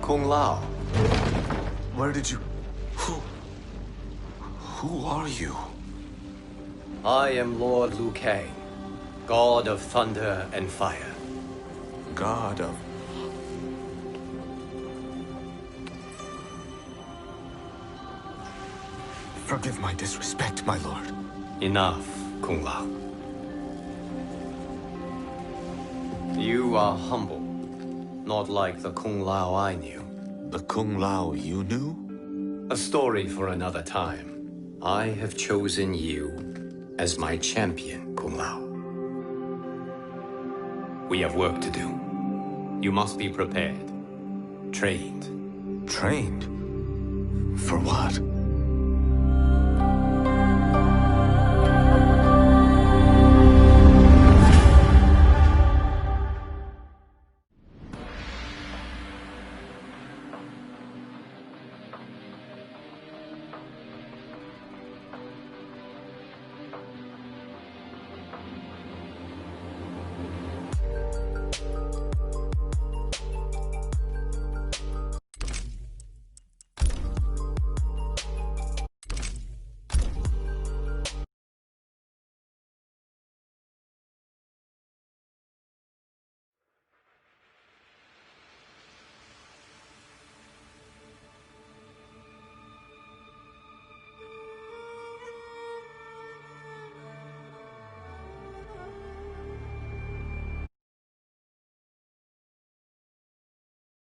S2: Kung Lao.
S18: Where did you... Who are you?
S2: I am Lord Liu Kang, God of Thunder and Fire.
S18: God of... Forgive my disrespect, my lord.
S2: Enough, Kung Lao. You are humble, not like the Kung Lao I knew.
S18: The Kung Lao you knew?
S2: A story for another time. I have chosen you as my champion, Kung Lao. We have work to do. You must be prepared. Trained.
S18: Trained? For what?